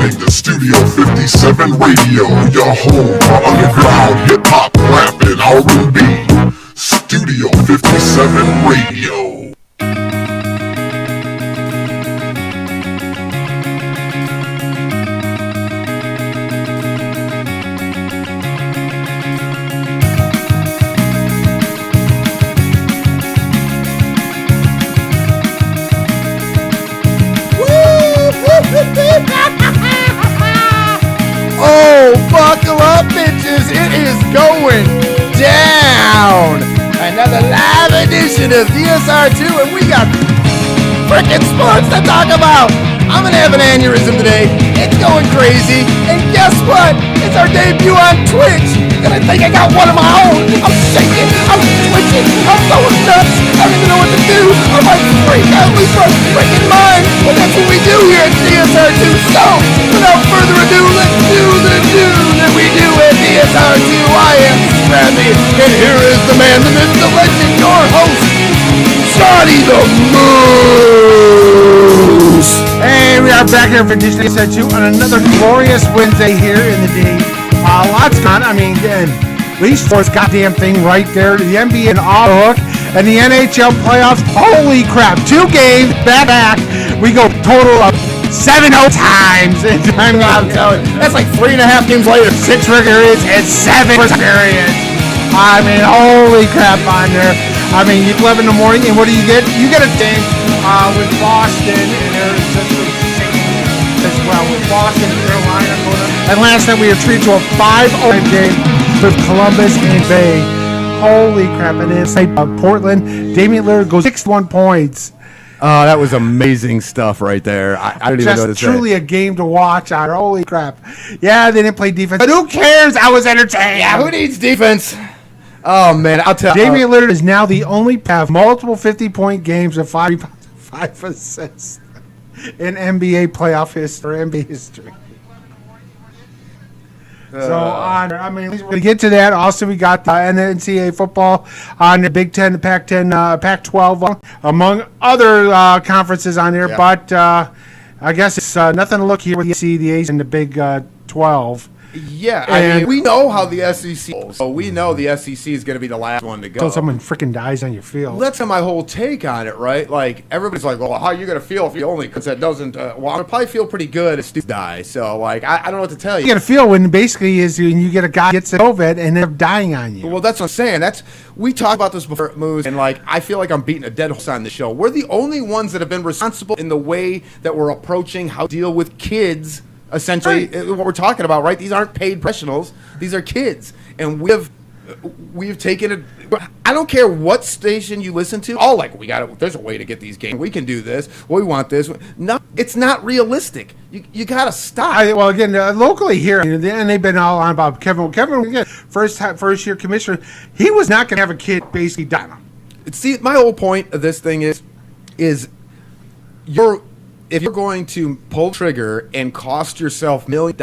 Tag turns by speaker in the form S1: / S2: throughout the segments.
S1: listening to Studio 57 Radio, your home for underground hip-hop, rap, and R&B. Studio 57 Radio.
S2: Oh, buckle up, bitches. It is going down. Another live edition of DSR2, and we got frickin' sports to talk about. I'm gonna have an aneurysm today. It's going crazy. And guess what? It's our debut on Twitch. And I think I got one of my own. I'm shaking. I'm twitching. I'm going nuts. I don't even know what to do. I might freak out. Lose my freaking mind. But that's what we do here at DSR2. So, without further ado, let's do the do that we do at DSR2. I am Bradley. And here is the man, the myth, the legend, your host, Johnny the Moose.
S3: Hey, we are back here for DSR2 on another glorious Wednesday here in the day. Lots on. I mean, at least fourth goddamn thing right there. The NBA and all hook, and the NHL playoffs. Holy crap! 2 games back. We go total of 7 times. I'm telling you,
S2: that's like 3.5 games later.
S3: 6 periods and 7 periods. I mean, holy crap on there. I mean, you 11 in the morning, and what do you get? You get a game with Boston, and there's as well with Boston and Carolina going up. And last night we were treated to a 5-0 game with Columbus and Bay. Holy crap! And then Portland, Damian Lillard goes 61 points.
S2: That was amazing stuff right there. I don't even know what to say.
S3: Truly a game to watch on. Holy crap! Yeah, they didn't play defense, but who cares? I was entertained.
S2: Yeah, who needs defense? Oh man, I'll tell you.
S3: Damian Lillard is now the only to have multiple 50-point games of 5 assists in NBA playoff history, NBA history. So, I mean, we're going to get to that. Also, we got the NCAA football on the Big Ten, the Pac-10, Pac-12, among other conferences on there. Yeah. But I guess it's nothing to look here with the SEC, the A's, and the Big 12.
S2: Yeah, I mean, we know how the SEC goes, so we know the SEC is going to be the last one to go.
S3: Until someone freaking dies on your field.
S2: That's my whole take on it, right? Like, everybody's like, well, how are you going to feel if you only, because that doesn't, well, I'm going to probably feel pretty good if Stu dies. So, like, I don't know what to tell you.
S3: You got to feel when basically is when you get a guy gets COVID and they're dying on you.
S2: Well, that's what I'm saying. We talked about this before, Moose, and, like, I feel like I'm beating a dead horse on the show. We're the only ones that have been responsible in the way that we're approaching how to deal with kids. Essentially, what we're talking about, right? These aren't paid professionals; these are kids, and we've taken it. I don't care what station you listen to. Oh, like there's a way to get these games. We can do this. We want this. No, it's not realistic. You got to stop.
S3: Well, again, locally here, and they've been all on about Kevin. Kevin, again, first year commissioner, he was not going to have a kid basically die.
S2: See, my whole point of this thing is if you're going to pull the trigger and cost yourself $1 million,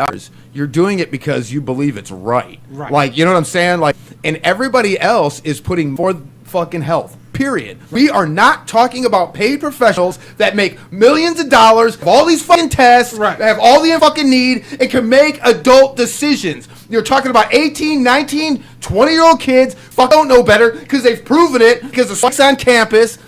S2: you're doing it because you believe it's right. Like, you know what I'm saying? Like, and everybody else is putting more fucking health. Period. We are not talking about paid professionals that make millions of dollars, have all these fucking tests, have all the fucking need, and can make adult decisions. You're talking about 18, 19, 20-year-old kids, don't know better because they've proven it because the fuck's on campus.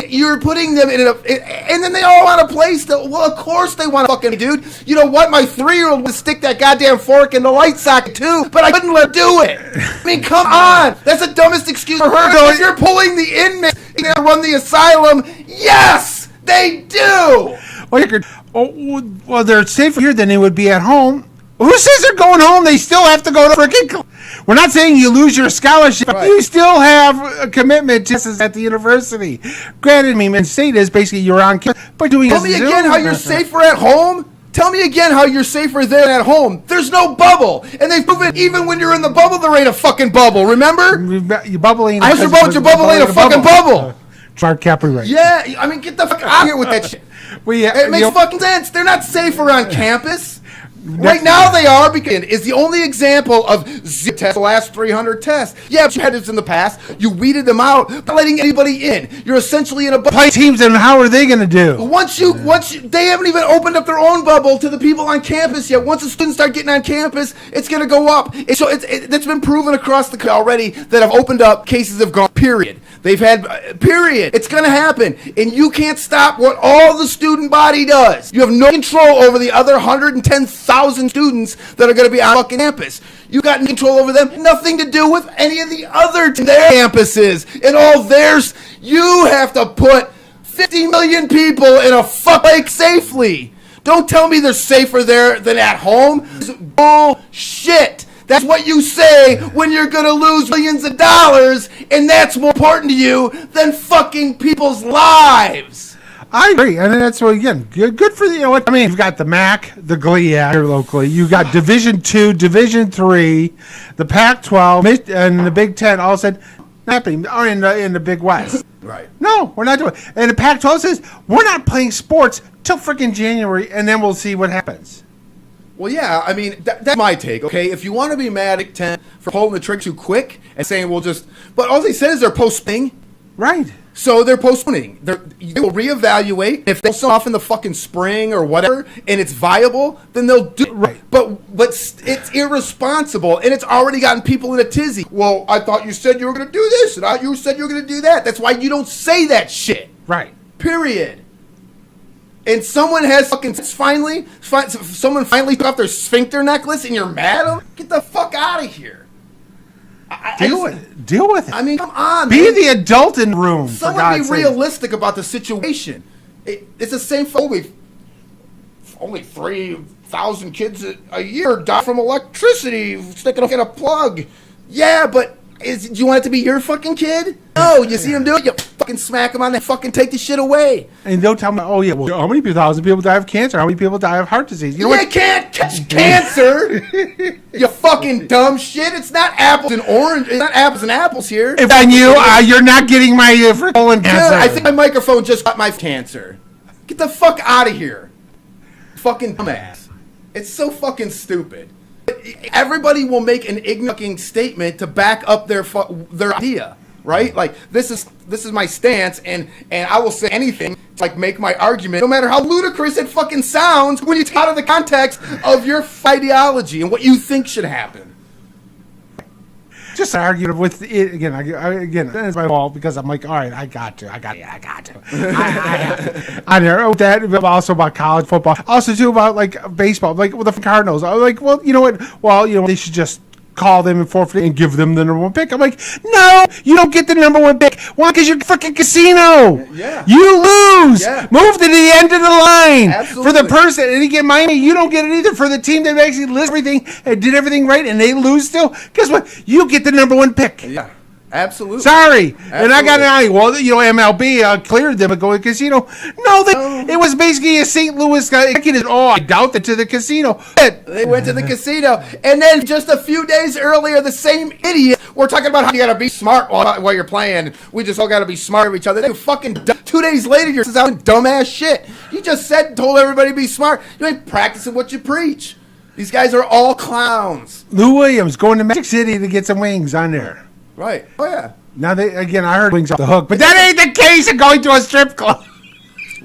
S2: You're putting them in and then they all want a place that, well, of course they want to fucking, dude. You know what? My 3-year-old would stick that goddamn fork in the light socket too, but I couldn't let her do it. I mean, come on. That's the dumbest excuse for her. If you're pulling the inmates to run the asylum, yes, they do.
S3: Well, they're safer here than they would be at home. Who says they're going home? They still have to go to freaking. We're not saying you lose your scholarship. Right. You still have a commitment to at the university. Granted, I mean, state is basically you're on campus, but doing.
S2: Tell me again how you're safer at home. Tell me again how you're safer there than at home. There's no bubble, and they've proven even when you're in the bubble, there ain't a fucking bubble. Remember?
S3: You're bubbling.
S2: I your bubble ain't a fucking bubble.
S3: Mark Capri, right?
S2: Yeah, I mean, get the fuck out of here with that shit. It makes fucking sense. They're not safer on campus. Right now they are, because it's the only example of zero tests the last 300 tests. Yeah, but you had this in the past. You weeded them out by letting anybody in. You're essentially in a
S3: play teams, and how are they going to do?
S2: Once they haven't even opened up their own bubble to the people on campus yet. Once the students start getting on campus, it's going to go up. That's been proven across the country already that have opened up, cases have gone, period. They've had, period. It's going to happen. And you can't stop what all the student body does. You have no control over the other 110,000 students that are going to be on fucking campus. You got control over them. Nothing to do with any of the other their campuses and all theirs. You have to put 50 million people in a fuck lake safely. Don't tell me they're safer there than at home. It's bullshit. That's what you say when you're going to lose millions of dollars, and that's more important to you than fucking people's lives.
S3: I agree, and that's what, again, good for you know what I mean. You've got the MAC, the GLIAC here locally. You've got Division II, Division III, the Pac-12, and the Big Ten. All said, not happening. Or in the Big West.
S2: Right.
S3: No, we're not doing it. And the Pac-12 says we're not playing sports till freaking January, and then we'll see what happens.
S2: Well, yeah, I mean, that's my take, okay? If you want to be mad at 10 for pulling the trigger too quick and saying we'll just... But all they said is they're postponing.
S3: Right.
S2: So they're postponing. They will reevaluate. If they sell off in the fucking spring or whatever, and it's viable, then they'll do it.
S3: Right.
S2: But it's irresponsible, and it's already gotten people in a tizzy. Well, I thought you said you were going to do this, and you said you were going to do that. That's why you don't say that shit.
S3: Right.
S2: Period. And someone has someone finally took off their sphincter necklace, and you're mad at them? Get the fuck out of here.
S3: Deal with it.
S2: I mean, come on,
S3: Be
S2: man.
S3: the adult in the room.
S2: Someone be realistic about the situation. It's the same for only 3,000 kids a year die from electricity sticking in a plug. Yeah, but do you want it to be your fucking kid? No, you see him do it, you fucking smack him on the fucking take the shit away.
S3: And don't tell me, oh yeah, well, how many thousand people die of cancer? How many people die of heart disease? You know what?
S2: Can't catch cancer. You fucking dumb shit. It's not apples and orange. It's not apples and apples here.
S3: If I knew, you're not getting my colon cancer.
S2: I think my microphone just got my cancer. Get the fuck out of here. Fucking dumbass. It's so fucking stupid. Everybody will make an ignorant statement to back up their idea, right? Like this is my stance, and I will say anything to like make my argument, no matter how ludicrous it fucking sounds when you take it out of the context of your ideology and what you think should happen.
S3: Just arguing with it again. Again, that's my fault because I'm like, all right, I got to. I know that, but also about college football. Also too about like baseball, like with the Cardinals. I'm like, well, you know what? Well, you know, they should just call them and forfeit and give them the number one pick. I'm like, no, you don't get the number one pick. Why? Because you're a freaking casino.
S2: Yeah.
S3: You lose.
S2: Yeah.
S3: Move to the end of the line.
S2: Absolutely.
S3: For the person, and again, Miami, you don't get it either. For the team that actually listed everything and did everything right, and they lose still, guess what? You get the number one pick.
S2: Yeah. Absolutely.
S3: Sorry.
S2: Absolutely.
S3: And I got an eye. Well, you know, MLB cleared them and going casino. No, it was basically a St. Louis executive. Oh, I doubt that to the casino.
S2: They went to the casino. And then just a few days earlier, the same idiot, we're talking about how you got to be smart while you're playing. We just all got to be smart of each other. They fucking 2 days later, you're saying dumbass shit. You just told everybody to be smart. You ain't practicing what you preach. These guys are all clowns.
S3: Lou Williams going to Magic City to get some wings on there.
S2: Right. Oh, yeah.
S3: Now, I heard wings off the hook, but that ain't the case of going to a strip club.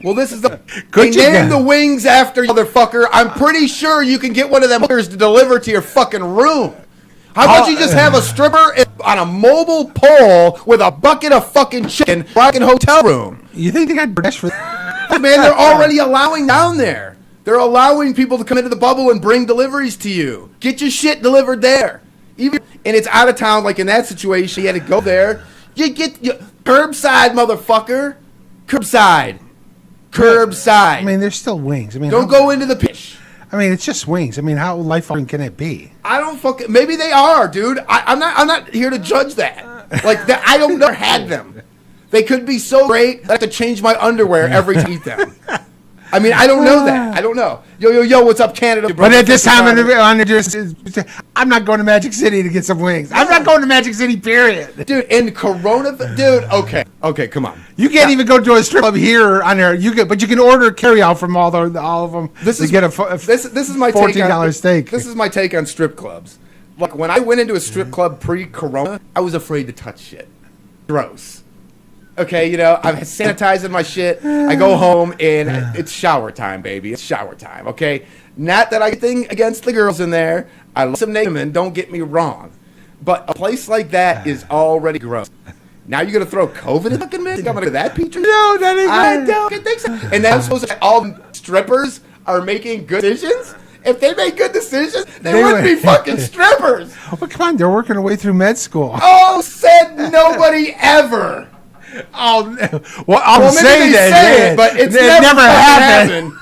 S2: Well, this is the...
S3: Good
S2: they named the wings after you, motherfucker. I'm pretty sure you can get one of them hookers to deliver to your fucking room. How about you just have a stripper on a mobile pole with a bucket of fucking chicken in a fucking hotel room?
S3: You think they got DoorDash for that?
S2: Man, they're already allowing down there. They're allowing people to come into the bubble and bring deliveries to you. Get your shit delivered there. And it's out of town, like in that situation, you had to go there. You get curbside, motherfucker. Curbside.
S3: I mean, there's still wings. I mean,
S2: don't go into the pitch.
S3: I mean, it's just wings. I mean, how life-altering can it be?
S2: I don't fucking. Maybe they are, dude. I'm not here to judge that. Like that, I don't never had them. They could be so great that I have to change my underwear every time I eat them. I mean, I don't know that. I don't know. Yo, what's up, Canada?
S3: But at this time, I'm not going to Magic City to get some wings. I'm not going to Magic City, period.
S2: Dude, in Corona, dude, okay, come on.
S3: You can't even go to a strip club here on there. But you can order carry out from all of them. This is
S2: my
S3: $14 steak.
S2: This is my take on strip clubs. Like, when I went into a strip club pre-Corona, I was afraid to touch shit. Gross. Okay, I'm sanitizing my shit. I go home, and it's shower time, baby. It's shower time, okay? Not that I get anything against the girls in there. I love some women, don't get me wrong. But a place like that is already gross. Now you're going to throw COVID in the fucking mix? I'm going to do that, Petrie?
S3: No, that ain't
S2: I don't think so. And then I'm supposed to all strippers are making good decisions? If they make good decisions, they wouldn't be fucking strippers.
S3: Oh, come on, they're working their way through med school.
S2: Oh, said nobody ever.
S3: Well, I'll say
S2: maybe they
S3: that,
S2: say it, but it's never happened.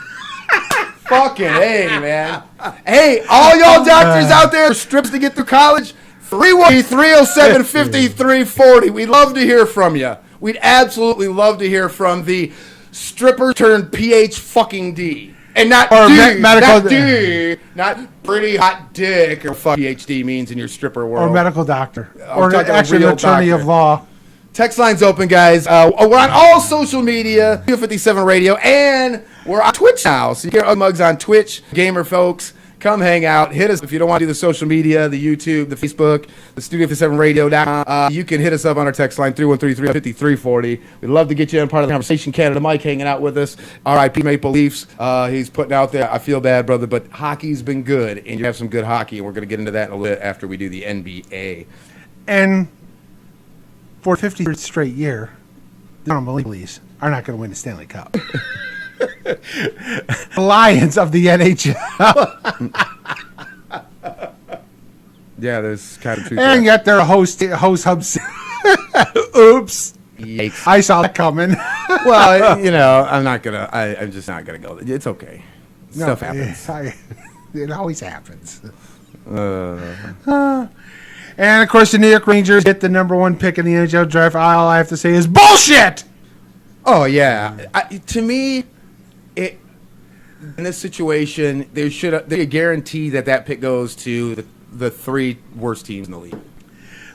S2: Fucking hey, man. Hey, all y'all doctors out there, strips to get through college, 313-307-5340. We'd love to hear from you. We'd absolutely love to hear from the stripper turned PH fucking D. And not D, not D, not pretty hot dick, or fuck PhD means in your stripper world.
S3: Or medical doctor. Or actually an attorney of law.
S2: Text line's open, guys. We're on all social media, Studio 57 Radio, and we're on Twitch now. So you get our mugs on Twitch. Gamer folks, come hang out. Hit us if you don't want to do the social media, the YouTube, the Facebook, the Studio57Radio.com. You can hit us up on our text line, 313-353-40. We'd love to get you in part of the conversation. Canada Mike hanging out with us. RIP Maple Leafs. He's putting out there, I feel bad, brother, but hockey's been good, and you have some good hockey, and we're going to get into that in a little bit after we do the NBA.
S3: And for 53rd straight year, the Maple Leafs are not going to win the Stanley Cup. The Lions of the NHL.
S2: Yeah, there's kind of truth.
S3: And yet they're host hubs. Oops.
S2: Yikes.
S3: I saw that coming.
S2: Well, I'm just not gonna go. It's okay. Stuff happens.
S3: It always happens. And of course, the New York Rangers get the #1 pick in the NHL draft. All I have to say is bullshit.
S2: Oh yeah. To me, in this situation, they guarantee that pick goes to the three worst teams in the league.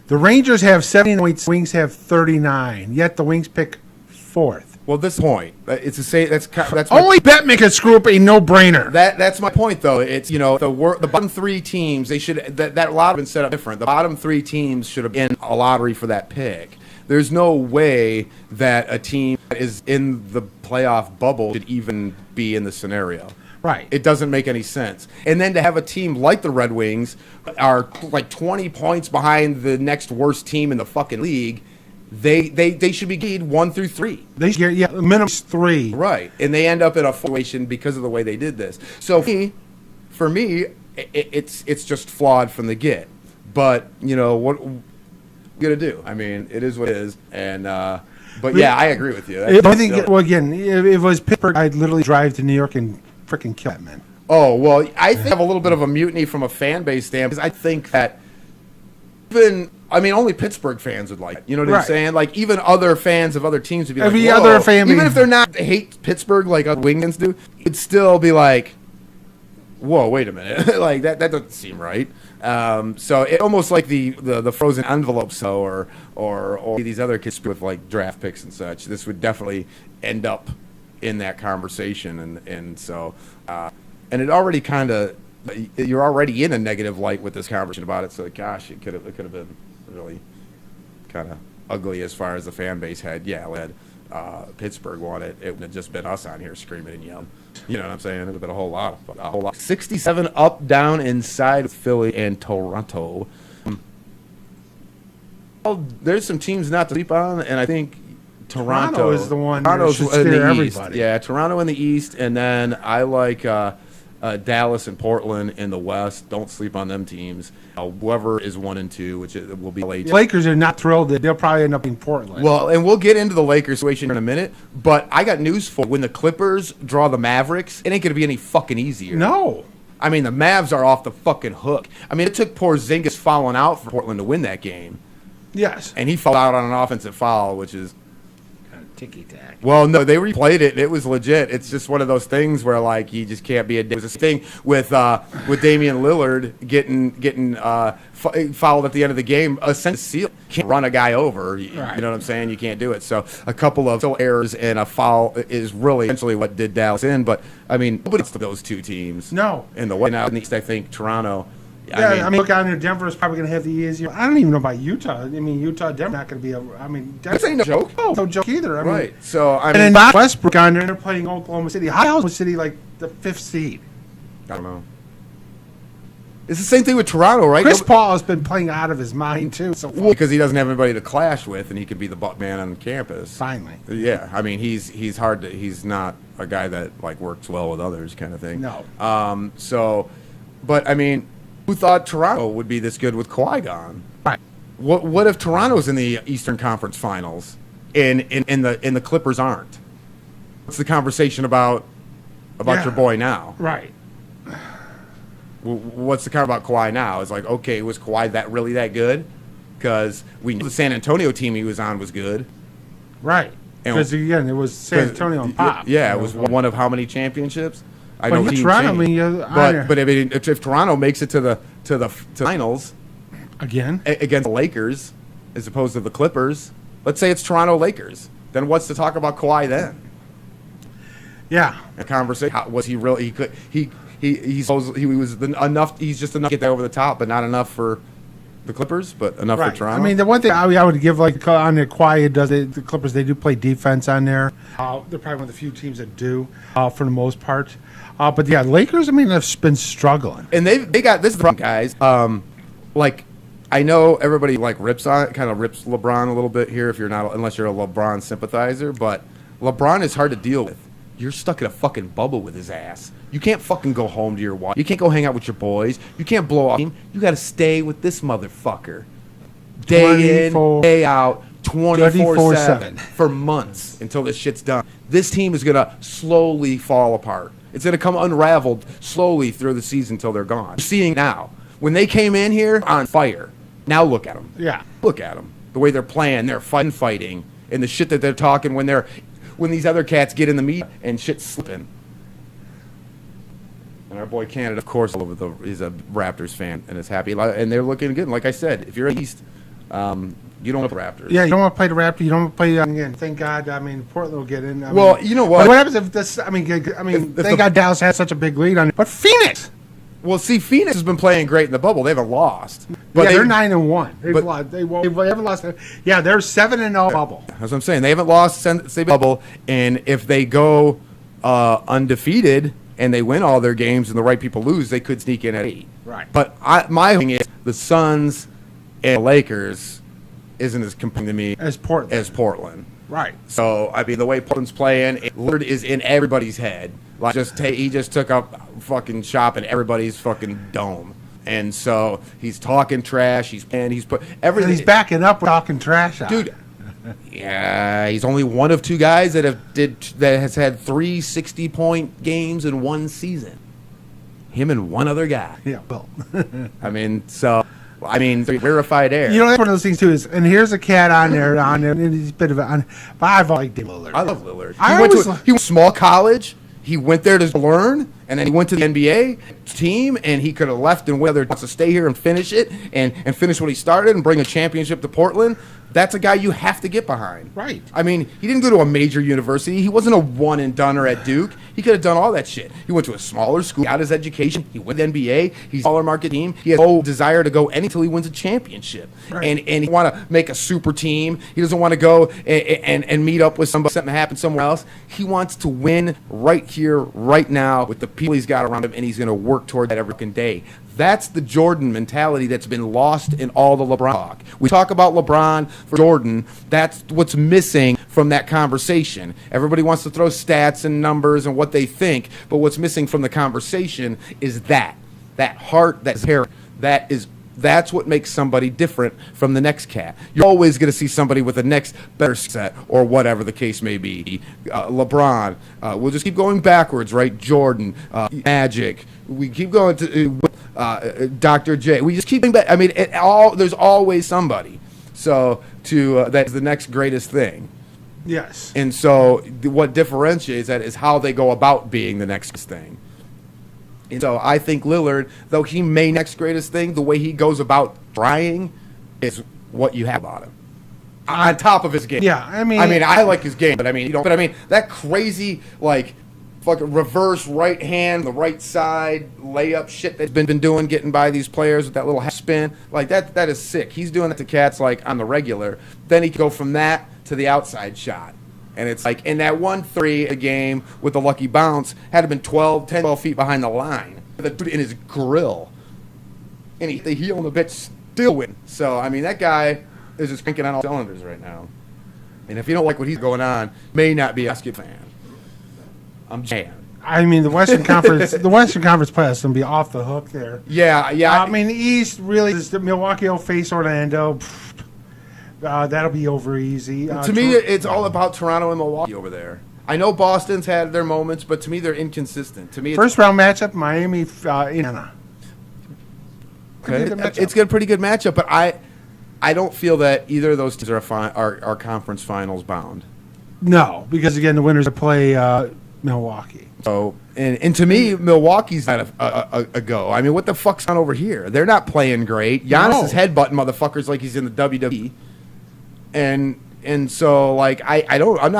S3: The Rangers have 70 points. The Wings have 39. Yet the Wings pick 4th.
S2: Well, this point, it's a say that's
S3: only Bettman can screw up a no-brainer.
S2: That's my point, though. It's the bottom three teams. They should that lot have been set up different. The bottom three teams should have been a lottery for that pick. There's no way that a team that is in the playoff bubble should even be in the scenario.
S3: Right.
S2: It doesn't make any sense. And then to have a team like the Red Wings are like 20 points behind the next worst team in the fucking league. They should be graded 1 through 3.
S3: They should get minimum 3.
S2: Right, and they end up in a situation because of the way they did this. So for me, it's just flawed from the get. But what you gonna do? I mean, it is what it is. And but yeah, I agree with you.
S3: I think again, if it was Pittsburgh, I'd literally drive to New York and freaking kill that man.
S2: Oh well, I think I have a little bit of a mutiny from a fan base standpoint because I think that only Pittsburgh fans would like it. You know what I'm saying? Like, even other fans of other teams would be
S3: every
S2: like,
S3: other fan,
S2: even if they're not, they hate Pittsburgh like other Wings do, it'd still be like, whoa, wait a minute. Like, that doesn't seem right. So it almost like the frozen envelope, or these other kids with, like, draft picks and such. This would definitely end up in that conversation. And so, and it already kind of, you're already in a negative light with this conversation about it. So, gosh, it could have been really kind of ugly as far as the fan base had Pittsburgh won it. It would have just been us on here screaming and yelling. You know what I'm saying? It would have been a whole lot. 67 up, down, inside with Philly and Toronto. Well, there's some teams not to sleep on, and I think Toronto
S3: is the one.
S2: Toronto's
S3: that should
S2: in
S3: steer
S2: the
S3: everybody.
S2: East. Yeah, Toronto in the East, and then I like Dallas and Portland in the West. Don't sleep on them teams. Whoever is 1 and 2, which will be late.
S3: The Lakers are not thrilled that they'll probably end up in Portland.
S2: Well, and we'll get into the Lakers situation in a minute, but I got news for you. When the Clippers draw the Mavericks, it ain't going to be any fucking easier.
S3: No.
S2: I mean, the Mavs are off the fucking hook. I mean, it took Porzingis fouling out for Portland to win that game.
S3: Yes.
S2: And he fouled out on an offensive foul, which is
S3: Ticky-tack.
S2: Well, no, they replayed it. It was legit. It's just one of those things where like you just can't be a. It was a thing with Damian Lillard getting fouled at the end of the game. Essentially, can't run a guy over. You know what I'm saying? You can't do it. So a couple of errors and a foul is really essentially what did Dallas in. But I mean, nobody's those two teams.
S3: No.
S2: In the West, now in the East, I think Toronto.
S3: Yeah, I mean, look out there. Denver's probably going to have the easier. I don't even know about Utah. I mean, Utah, Denver not going to be a. I mean,
S2: this ain't no joke.
S3: No joke either. I mean,
S2: Right. So I
S3: and
S2: mean,
S3: then Westbrook on there, they're playing Oklahoma City. How Oklahoma City like the 5th seed?
S2: I don't know. It's the same thing with Toronto, right?
S3: Chris Paul has been playing out of his mind too. So
S2: Well, because he doesn't have anybody to clash with, and he can be the butt man on campus.
S3: finally,
S2: Yeah, I mean he's hard to. He's not a guy that like works well with others, kind of thing.
S3: No.
S2: So, but I mean, who thought Toronto would be this good with Kawhi gone?
S3: right.
S2: What if Toronto's in the Eastern Conference Finals, and the Clippers aren't? What's the conversation about
S3: Yeah.
S2: your boy now?
S3: Right.
S2: What's the conversation about Kawhi now? It's like, okay, was Kawhi really that good? Because we knew the San Antonio team he was on was good.
S3: Right.
S2: And-
S3: Because again, it was San Antonio on top.
S2: Yeah, it was one of how many championships? I
S3: But
S2: know
S3: with
S2: team
S3: Toronto, I
S2: changed.
S3: mean,
S2: but I mean, if Toronto makes it to the finals
S3: again.
S2: against the Lakers as opposed to the Clippers, let's say it's Toronto Lakers, then what's to talk about Kawhi then?
S3: Yeah.
S2: A conversation. Was he really? He could. He was enough. He's just enough to get that over the top, but not enough for the Clippers, but enough for Toronto.
S3: I mean, the one thing I would give like on the quiet does the Clippers. They do play defense on there. They're probably one of the few teams that do for the most part. But yeah, Lakers. I mean, have been struggling.
S2: And they got this is the problem, guys. Like I know everybody like rips LeBron a little bit here if you're not unless you're a LeBron sympathizer, but LeBron is hard to deal with. You're stuck in a fucking bubble with his ass. You can't fucking go home to your wife. You can't go hang out with your boys. You can't blow off him. You got to stay with this motherfucker. Day in, day out, 24/7 for months until this shit's done. This team is going to slowly fall apart. It's going to come unraveled slowly through the season until they're gone. We're seeing now. When they came in here, on fire. Now look at them.
S3: Yeah.
S2: Look at them. The way they're playing, they're fighting, and the shit that they're talking when these other cats get in the meet and shit's slipping. And our boy Canada, of course, he's a Raptors fan and is happy. And they're looking good. And like I said, if you're East, you don't want the Raptors.
S3: Yeah, you don't want to play the Raptors. You don't want to play again. Thank God. I mean, Portland will get in.
S2: Well, you know what?
S3: What happens if this? I mean, thank God Dallas has such a big lead on it. But Phoenix.
S2: Well, see, Phoenix has been playing great in the bubble. They haven't lost.
S3: But yeah, they're 9-1. They've haven't lost. Yeah, they're 7-0 bubble.
S2: That's what I'm saying. They haven't lost since they've been bubble. And if they go undefeated and they win all their games and the right people lose, they could sneak in at 8.
S3: Right.
S2: But my thing is the Suns and the Lakers isn't as compelling to me
S3: As Portland.
S2: Right. So, I mean, the way Portland's playing, Lillard is in everybody's head. Like, he just took up fucking shop in everybody's fucking dome. And so he's talking trash. He's put everything.
S3: And he's backing up with talking trash on.
S2: Dude. Yeah, he's only one of two guys that has had 3 60-point games in one season. Him and one other guy.
S3: Yeah, well.
S2: I mean, rarefied air.
S3: You know, that's one of those things too. And here's a cat on there, and he's a bit of a. But I've liked Lillard.
S2: I love Lillard.
S3: He
S2: went to small college. He went there to learn, and then he went to the NBA team, and he could have left and whether he wants to stay here and finish it and finish what he started and bring a championship to Portland. That's a guy you have to get behind.
S3: Right.
S2: I mean, he didn't go to a major university. He wasn't a one-and-doneer at Duke. He could have done all that shit. He went to a smaller school, got his education. He went to the NBA. He's a smaller market team. He has no desire to go until he wins a championship.
S3: Right.
S2: And he want to make a super team. He doesn't want to go and meet up with something happen somewhere else. He wants to win right here, right now, with the people he's got around him, and he's going to work toward that every fucking day. That's the Jordan mentality that's been lost in all the LeBron talk. We talk about LeBron for Jordan. That's what's missing from that conversation. Everybody wants to throw stats and numbers and what they think, but what's missing from the conversation is that heart, that hair, that's what makes somebody different from the next cat. You're always going to see somebody with the next better set or whatever the case may be. LeBron. We'll just keep going backwards, right? Jordan, Magic. We keep going to Dr. J. We just keep going back. I mean, there's always somebody. So that's the next greatest thing.
S3: Yes.
S2: And so what differentiates that is how they go about being the next thing. And so I think Lillard, though he may next greatest thing, the way he goes about trying is what you have on him. On top of his game.
S3: Yeah, I mean,
S2: I like his game, but I mean, that crazy, like, fucking reverse right hand, the right side layup shit that's been doing, getting by these players with that little half spin, like that is sick. He's doing that to cats like on the regular. Then he can go from that to the outside shot. And it's like, in that 1-3 a game with the lucky bounce, had to been 12 feet behind the line. The dude in his grill. And the heel and the bitch still win. So, I mean, that guy is just cranking on all cylinders right now. And if you don't like what he's going on, may not be a basketball fan. I'm saying.
S3: I mean, the Western Conference playoffs is going to be off the hook there.
S2: Yeah.
S3: I mean, the East really is Milwaukee will face Orlando. That'll be over easy.
S2: To me, it's all about Toronto and Milwaukee over there. I know Boston's had their moments, but to me, they're inconsistent. To me,
S3: first round matchup, Miami, Indiana.
S2: Okay. It's a pretty good matchup, but I don't feel that either of those teams are conference finals bound.
S3: No, because again, the winners play Milwaukee.
S2: So, and to me, Milwaukee's not a go. I mean, what the fuck's on over here? They're not playing great. Giannis is headbutting motherfuckers like he's in the WWE, and so like I'm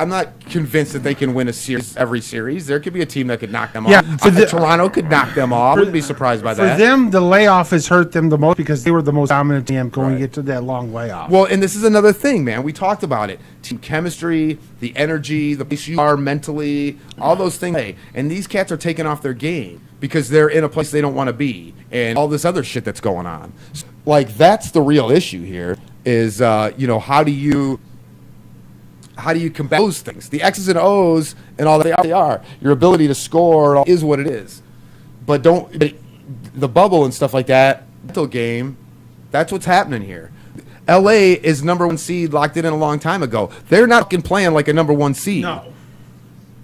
S2: not convinced that they can win a series every series. There could be a team that could knock them off. Toronto could knock them off. I wouldn't be surprised by that.
S3: For them, the layoff has hurt them the most because they were the most dominant team going into that long layoff.
S2: Well, and this is another thing, man. We talked about it. Team chemistry, the energy, the place you are mentally, all those things. And these cats are taking off their game because they're in a place they don't want to be and all this other shit that's going on. Like, that's the real issue here is, how do you combat those things? The X's and O's and all that they are. Your ability to score is what it is. But the bubble and stuff like that, mental game, that's what's happening here. LA is number 1 seed locked in a long time ago. They're not playing like a number 1 seed.
S3: No.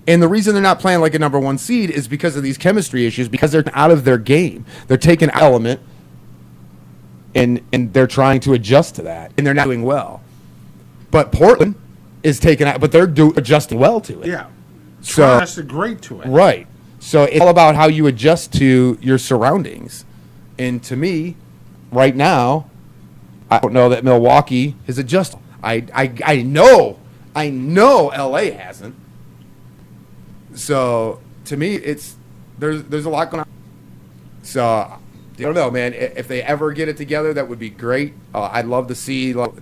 S2: And the reason they're not playing like a number 1 seed is because of these chemistry issues, because they're out of their game. They're taking an element and they're trying to adjust to that. And they're not doing well. But Portland is taken out, but they're adjusting well to it.
S3: Yeah.
S2: So
S3: that's great to it.
S2: Right. So it's all about how you adjust to your surroundings. And to me, right now, I don't know that Milwaukee is adjusted. I know LA hasn't. So to me, there's a lot going on. So I don't know, man. If they ever get it together, that would be great. I'd love to see, but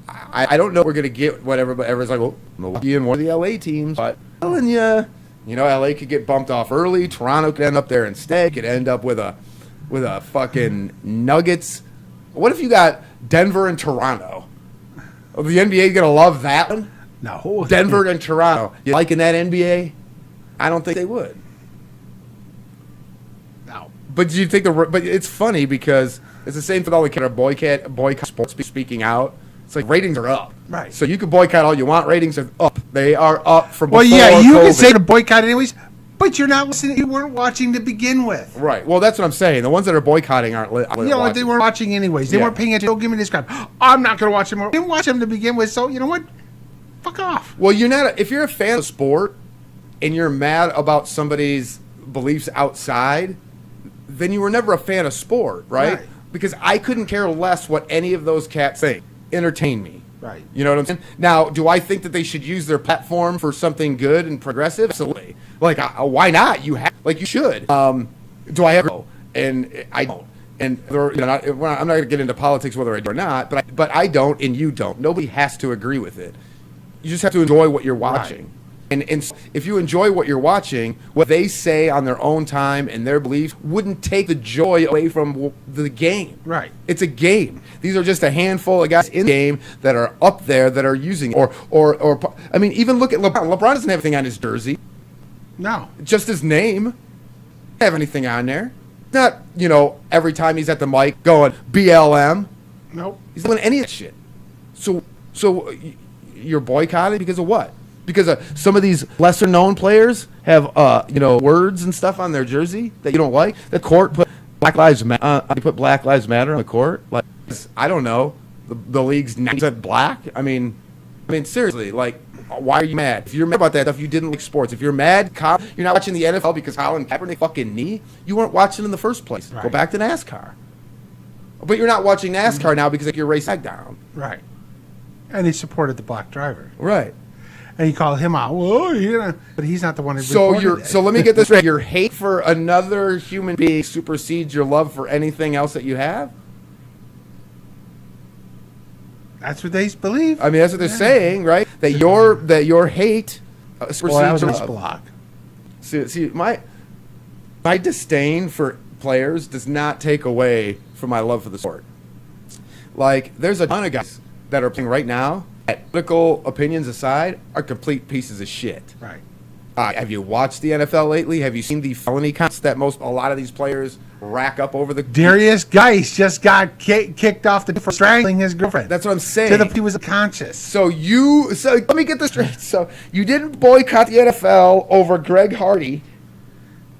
S2: I don't know if we're going to get whatever, but everyone's like, well, Milwaukee and one of the LA teams. But I'm telling you, LA could get bumped off early. Toronto could end up there instead. Could end up with a fucking Nuggets. What if you got Denver and Toronto? The NBA going to love that one?
S3: No.
S2: Denver and Toronto. You liking that NBA? I don't think they would.
S3: No.
S2: But do you think but it's funny because it's the same for all the kind of boycott sports speaking out. It's like ratings are up.
S3: Right.
S2: So you can boycott all you want. Ratings are up. They are up from before
S3: you
S2: COVID.
S3: can say to boycott anyways, but you're not listening. You weren't watching to begin with.
S2: Right. Well, that's what I'm saying. The ones that are boycotting aren't watching.
S3: They weren't watching anyways. They weren't paying attention. Don't give me this crap. I'm not going to watch them more. I didn't watch them to begin with, so you know what? Fuck off.
S2: Well, if you're a fan of sport and you're mad about somebody's beliefs outside, then you were never a fan of sport, right? Because I couldn't care less what any of those cats think. Entertain me.
S3: Right.
S2: You know what I'm saying? Now, do I think that they should use their platform for something good and progressive? Absolutely. Like, why not? You should. Do I ever? And I don't. And I'm not going to get into politics whether I do or not, but I don't, and you don't. Nobody has to agree with it. You just have to enjoy what you're watching. Right. And if you enjoy what you're watching, what they say on their own time and their beliefs wouldn't take the joy away from the game.
S3: Right.
S2: It's a game. These are just a handful of guys in the game that are up there that are using it. Or I mean, even look at LeBron. LeBron doesn't have anything on his jersey.
S3: No. Just
S2: his name. Doesn't have anything on there. Not, every time he's at the mic going BLM.
S3: Nope.
S2: He's doing any of that shit. So you're boycotting because of what? Because some of these lesser-known players have, words and stuff on their jersey that you don't like. The court put Black Lives Matter. Put Black Lives Matter on the court. Like, I don't know. The league's 90% black. I mean, I mean, seriously, like, why are you mad? If you're mad about that stuff, you didn't like sports. If you're mad, you're not watching the NFL because Colin Kaepernick fucking knee, you weren't watching in the first place.
S3: Right.
S2: Go back to NASCAR. But you're not watching NASCAR now because like, your race down.
S3: Right. And he supported the black driver.
S2: Right.
S3: And you call him out. Well, but he's not the one who
S2: So let me get this straight. Your hate for another human being supersedes your love for anything else that you have?
S3: That's what they believe.
S2: I mean, that's what they're saying, right? That your hate supersedes
S3: that was
S2: your
S3: a
S2: love.
S3: block.
S2: See, my disdain for players does not take away from my love for the sport. Like, there's a ton of guys that are playing right now, that political opinions aside, are complete pieces of shit.
S3: Right.
S2: Have you watched the NFL lately? Have you seen the felony counts that a lot of these players rack up over the...
S3: Darius Geis just got kicked off the for strangling his girlfriend.
S2: That's what I'm saying.
S3: He was unconscious.
S2: So let me get this straight. So you didn't boycott the NFL over Greg Hardy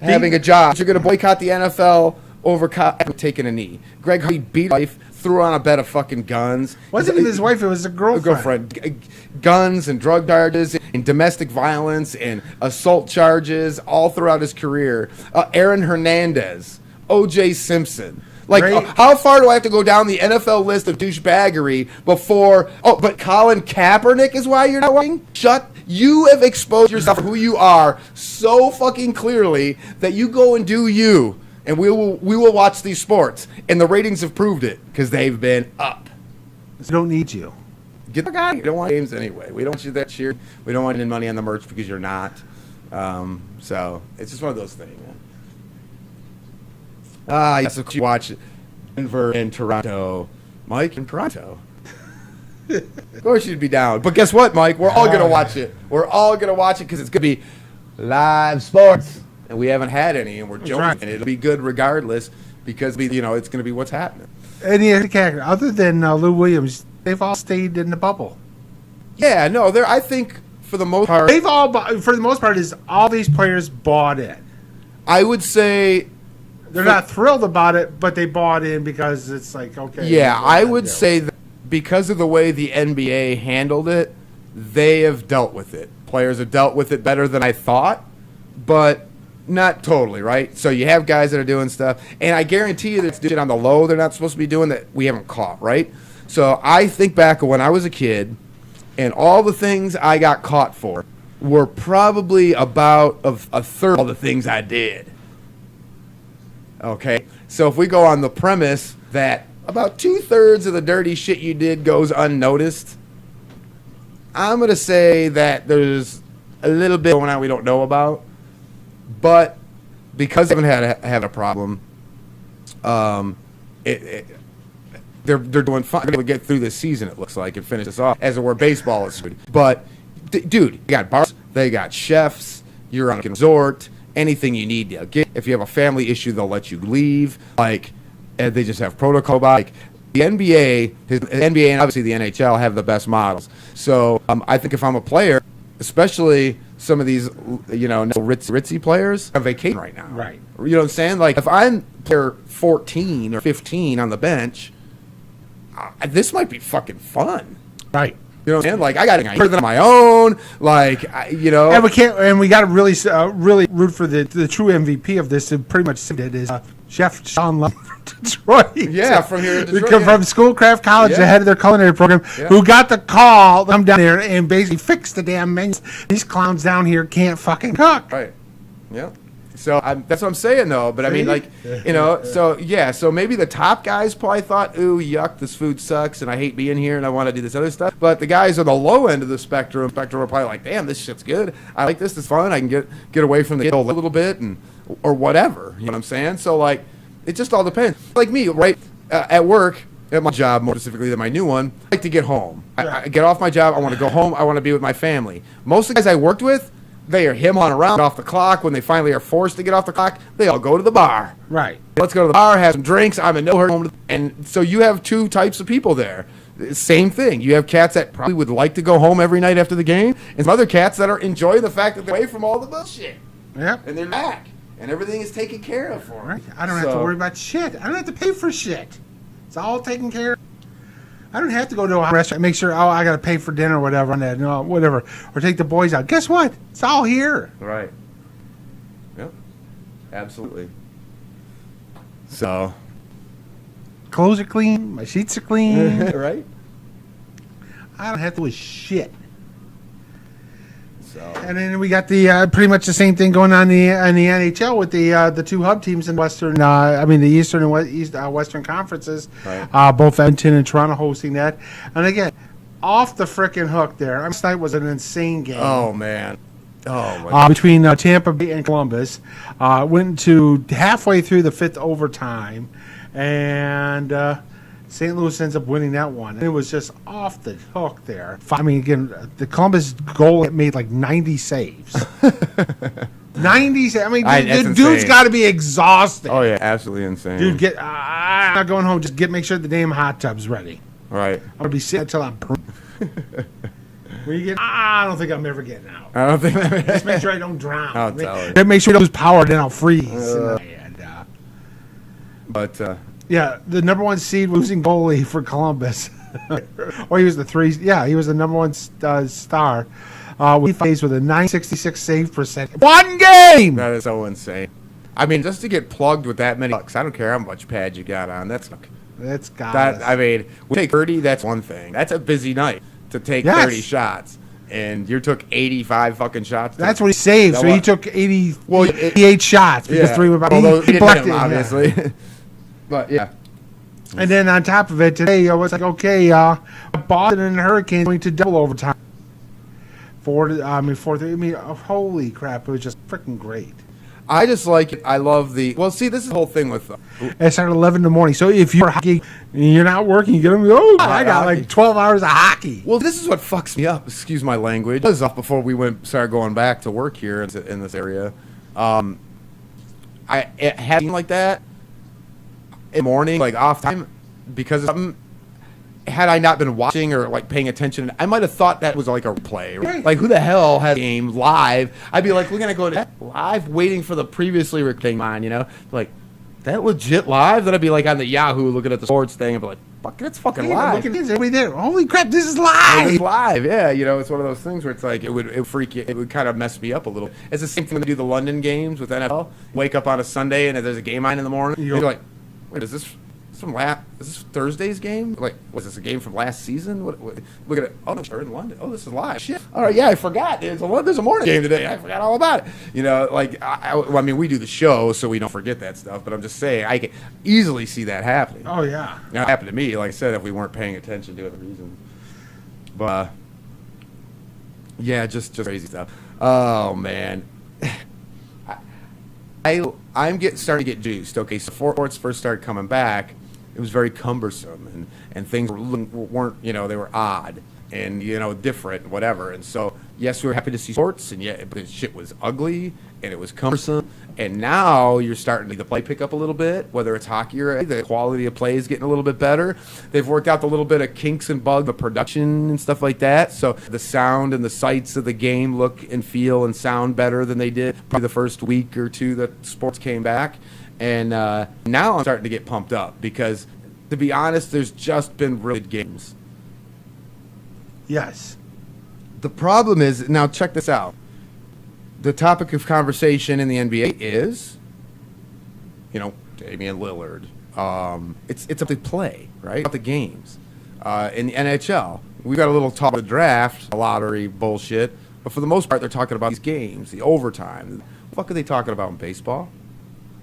S2: having a job. You're going to boycott the NFL over taking a knee. Greg Hardy beat life, threw on a bed of fucking guns.
S3: Wasn't even his wife, it was a girlfriend.
S2: Guns and drug charges and domestic violence and assault charges all throughout his career. Aaron Hernandez, O.J. Simpson. Like, how far do I have to go down the NFL list of douchebaggery before... Oh, but Colin Kaepernick is why you're not watching? You have exposed yourself for who you are so fucking clearly that you go and do you. And we will watch these sports. And the ratings have proved it because they've been up.
S3: We don't need you.
S2: Get the guy. We don't want games anyway. We don't want you that cheer. We don't want any money on the merch because you're not. So it's just one of those things, man. Yes, of course you watch Denver and Toronto. Mike in Toronto. Of course you'd be down. But guess what, Mike? We're all going to watch it. We're all going to watch it because it's going to be live sports. And we haven't had any, and we're joking. Right. And it'll be good regardless because, it's going to be what's happening.
S3: Any other than Lou Williams, they've all stayed in the bubble.
S2: Yeah, no, I think for the most part...
S3: for the most part, all these players bought in.
S2: I would say...
S3: They're not thrilled about it, but they bought in because it's like, okay.
S2: Yeah, I would say that because of the way the NBA handled it, they have dealt with it. Players have dealt with it better than I thought, but not totally, right? So you have guys that are doing stuff, and I guarantee you that's doing on the low they're not supposed to be doing that we haven't caught, right? So I think back of when I was a kid, and all the things I got caught for were probably about a third of all the things I did. Okay, so if we go on the premise that about 2/3 of the dirty shit you did goes unnoticed, I'm going to say that there's a little bit going on we don't know about. But because they haven't had a problem, they're doing fine. They're going to get through this season, it looks like, and finish this off, as it were baseball is good. But, dude, you got bars, they got chefs, you're on a resort, anything you need to get. If you have a family issue, they'll let you leave. Like, and they just have protocol about it. Like, the NBA and obviously the NHL have the best models. So I think if I'm a player, especially some of these, ritzy players, on vacation right now.
S3: Right.
S2: You know what I'm saying? Like, if I'm player 14 or 15 on the bench, this might be fucking fun.
S3: Right.
S2: You know what I'm saying? Like, I got to on my own. Like,
S3: And we can't. And we got to really root for the true MVP of this. And pretty much said it is Chef Sean Love from Detroit.
S2: Yeah, from here in Detroit.
S3: From Schoolcraft College, the head of their culinary program, who got the call to come down there and basically fix the damn menus. These clowns down here can't fucking cook.
S2: Right. Yeah. So that's what I'm saying, though. But I mean, like, so maybe the top guys probably thought, ooh, yuck, this food sucks, and I hate being here, and I want to do this other stuff. But the guys on the low end of the spectrum are probably like, damn, this shit's good. I like this. It's fun. I can get away from the a little bit or whatever. You know what I'm saying? So, like, it just all depends. Like me, right, at work, at my job, more specifically than my new one, I like to get home. I get off my job. I want to go home. I want to be with my family. Most of the guys I worked with, they are him-hawing around off the clock. When they finally are forced to get off the clock, they all go to the bar.
S3: Right.
S2: Let's go to the bar, have some drinks. I'm in no hurry. And so you have two types of people there. Same thing. You have cats that probably would like to go home every night after the game, and some other cats that are enjoying the fact that they're away from all the bullshit.
S3: Yep.
S2: And they're back. And everything is taken care of for them.
S3: Right. I don't have to worry about shit. I don't have to pay for shit. It's all taken care of. I don't have to go to a restaurant and make sure, I got to pay for dinner or whatever on that, whatever. Or take the boys out. Guess what? It's all here.
S2: Right. Yep. Absolutely. So.
S3: Clothes are clean. My sheets are clean.
S2: Right?
S3: I don't have to do shit.
S2: So.
S3: And then we got the pretty much the same thing going on in the NHL with the two hub teams in Western. The Eastern and Western conferences.
S2: Right.
S3: Both Edmonton and Toronto hosting that. And again, off the frickin' hook there. Last night was an insane game.
S2: Oh man. Oh my God.
S3: Between Tampa Bay and Columbus, went to halfway through the fifth overtime, and St. Louis ends up winning that one. And it was just off the hook there. I mean, again, the Columbus goal made like 90 saves. 90 saves. I mean, the dude's got to be exhausted.
S2: Oh yeah, absolutely insane.
S3: Dude, I'm not going home. Just make sure the damn hot tub's ready.
S2: Right.
S3: I'm gonna be sitting until I'm. When you get, I don't think I'm ever getting out.
S2: I don't think.
S3: Just make sure I don't drown.
S2: I'll tell you.
S3: Make sure you don't lose power, then I'll freeze.
S2: But.
S3: Yeah, the number one seed losing goalie for Columbus. Or he was the three. Yeah, he was the number one star. He plays with a 966 save percent. One game.
S2: That is so insane. I mean, just to get plugged with that many bucks, I don't care how much pad you got on. That's
S3: got
S2: that. I mean, we take 30. That's one thing. That's a busy night to take 30 shots. And you took 85 fucking shots.
S3: That's what he saved. So he took 88 shots because 3 were about.
S2: Although he didn't hit him, obviously. Yeah. But yeah.
S3: And then on top of it, today I was like, okay, Boston and the Hurricanes going to double overtime. 4-3. I mean, holy crap! It was just freaking great.
S2: I just like it. I love the. Well, see, this is the whole thing with.
S3: It started at 11 in the morning. So if you're hockey and you're not working, you get them. Oh, I got like 12 hours of hockey.
S2: Well, this is what fucks me up. Excuse my language. This is off before we started going back to work here in this area. It had been like that. In the morning, like off time, because of something. Had I not been watching or like paying attention, I might have thought that was like a play. Right? Like, who the hell has a game live? I'd be like, we're gonna go to that live, waiting for the previously recording mine. Like that legit live. Then I'd be like on the Yahoo looking at the sports thing and be like, fuck, it's fucking live.
S3: Look at this, everybody there. Holy crap, this is live.
S2: It's live, yeah. It's one of those things where it's like it would freak you. It would kind of mess me up a little. It's the same thing when they do the London games with NFL. Wake up on a Sunday and there's a game on in the morning. You're like, wait, is this Thursday's game? Like, was this a game from last season? What, look at it. Oh, no, we're in London. Oh, this is live. Shit. All right, yeah, I forgot. There's a morning game today. I forgot all about it. Like, I mean, we do the show, so we don't forget that stuff. But I'm just saying, I can easily see that happening.
S3: Oh, yeah.
S2: Now, it happened to me, like I said, if we weren't paying attention to other reasons. But, yeah, just crazy stuff. Oh, man. I'm starting to get juiced. Okay, so sports first started coming back. It was very cumbersome, and things weren't, they were odd and, different, whatever. And so, yes, we were happy to see sports, and yeah, but shit was ugly, and it was cumbersome. And now you're starting to the play pick up a little bit, whether it's hockey or the quality of play is getting a little bit better. They've worked out the little bit of kinks and bugs, the production and stuff like that. So the sound and the sights of the game look and feel and sound better than they did probably the first week or two that sports came back. And now I'm starting to get pumped up because, to be honest, there's just been really good games.
S3: Yes.
S2: The problem is, now check this out. The topic of conversation in the NBA is, Damian Lillard. It's up to play, right? About the games. In the NHL, we've got a little talk of the draft, lottery bullshit, but for the most part, they're talking about these games, the overtime. What the fuck are they talking about in baseball?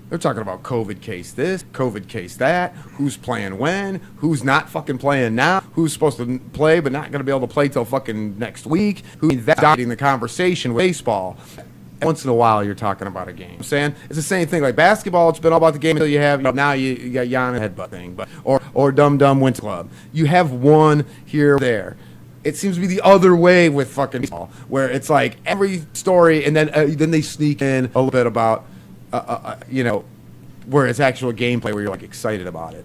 S2: They're talking about COVID case this, COVID case that, who's playing when, who's not fucking playing now, who's supposed to play but not going to be able to play till fucking next week, who's dominating the conversation with baseball. And once in a while, you're talking about a game. I'm saying it's the same thing. Like basketball, it's been all about the game until you have, now you got Giannis headbutt thing, or Dum Dum wins club. You have one here or there. It seems to be the other way with fucking baseball, where it's like every story, and then they sneak in a little bit about, where it's actual gameplay where you're like excited about it.